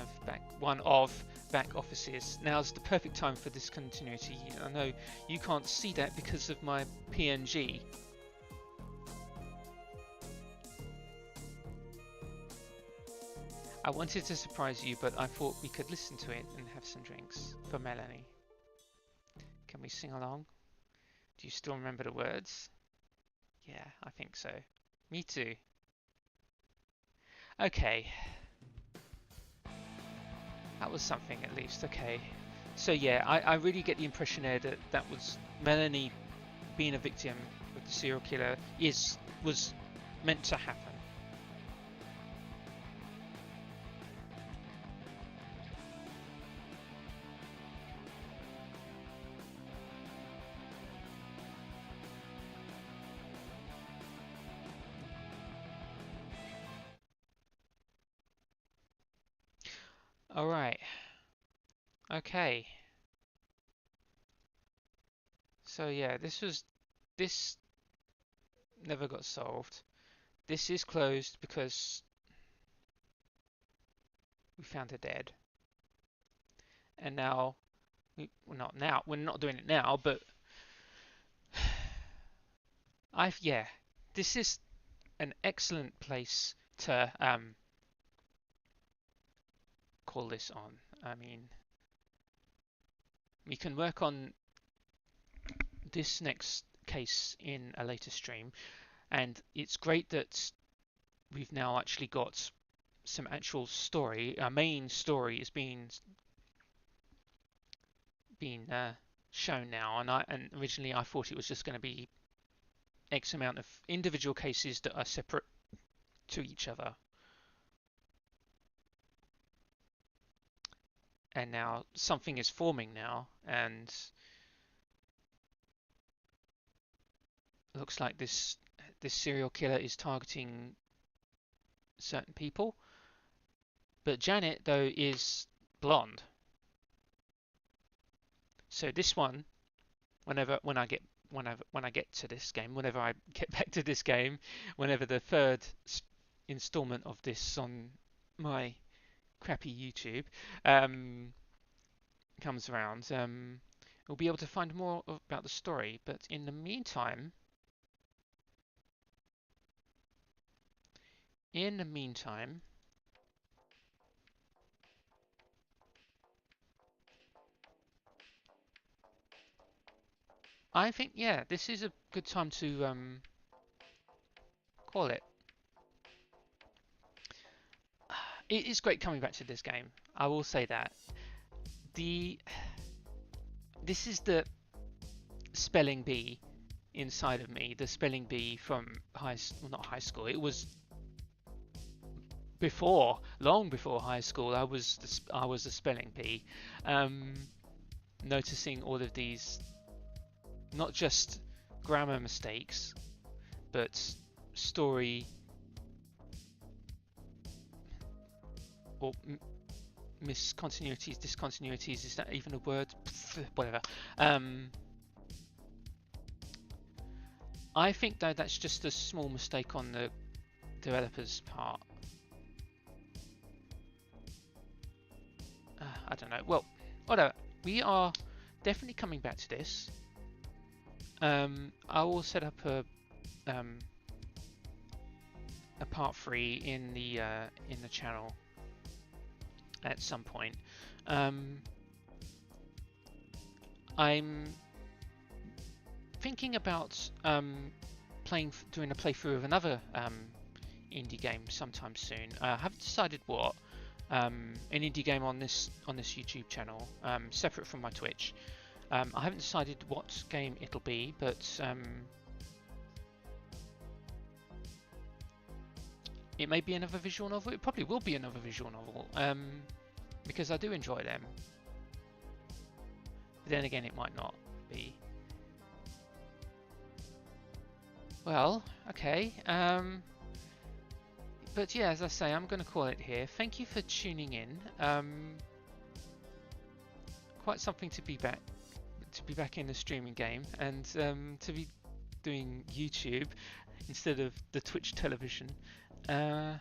of back offices. Now's the perfect time for this continuity. I know you can't see that because of my PNG. I wanted to surprise you, but I thought we could listen to it and have some drinks. For Melanie. Can we sing along? Do you still remember the words? Yeah, I think so. Me too. Okay. That was something at least, okay. So yeah, I really get the impression there that that was Melanie being a victim with the serial killer was meant to happen. Alright. Okay. So yeah, this never got solved. This is closed because we found her dead. And now, we're not doing it now, but this is an excellent place to call this on. I mean, we can work on this next case in a later stream, and it's great that we've now actually got some actual story. Our main story is being shown now, and originally I thought it was just going to be X amount of individual cases that are separate to each other. And now something is forming now, and looks like this serial killer is targeting certain people. But Janet, though, is blonde. So this one, when I get to this game, whenever I get back to this game, whenever the third installment of this on my crappy YouTube comes around, we'll be able to find more about the story. But in the meantime, I think, yeah, this is a good time to call it. It is great coming back to this game. I will say that. This is the spelling bee inside of me. The spelling bee from not high school. It was long before high school. I was a spelling bee, noticing all of these, not just grammar mistakes, but story or miscontinuities, discontinuities. Is that even a word? Whatever. I think though that's just a small mistake on the developer's part. I don't know. Well, whatever. We are definitely coming back to this. I will set up a part 3 in the channel at some point. I'm thinking about doing a playthrough of another indie game sometime soon. I haven't decided what. An indie game on this YouTube channel, separate from my Twitch. I haven't decided what game it'll be, but it may be another visual novel. It probably will be another visual novel, because I do enjoy them. But then again, it might not be. Well, okay. But yeah, as I say, I'm going to call it here. Thank you for tuning in. Quite something to be back in the streaming game, and to be doing YouTube instead of the Twitch television. I'm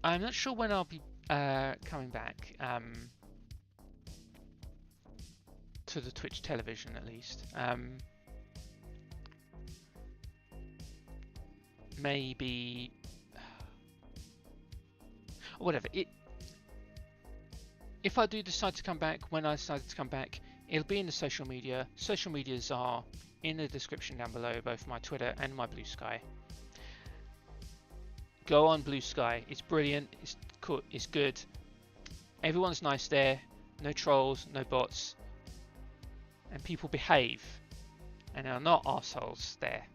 not sure when I'll be coming back to the Twitch television, at least. Maybe whatever. If I do decide to come back, when I decide to come back, it'll be in the social media. Social medias are in the description down below, both my Twitter and my Blue Sky. Go on Blue Sky. It's brilliant. It's cool. It's good. Everyone's nice there. No trolls, no bots, and people behave and are not assholes there.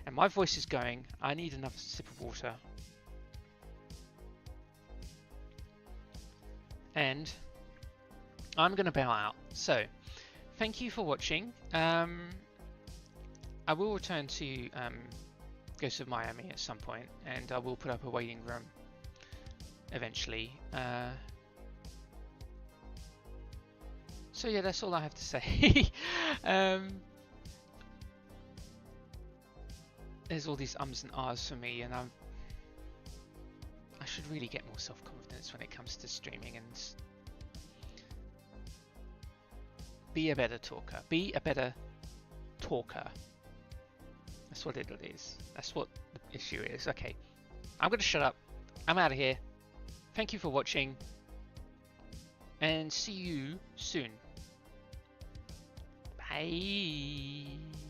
And my voice is going. I need another sip of water. And I'm going to bow out. So, thank you for watching. I will return to Ghost of Miami at some point, and I will put up a waiting room eventually. So yeah, that's all I have to say. There's all these ums and ahs for me, and I should really get more self-confidence when it comes to streaming and be a better talker. Be a better talker. That's what it is. That's what the issue is. Okay, I'm going to shut up. I'm out of here. Thank you for watching, and see you soon. Bye.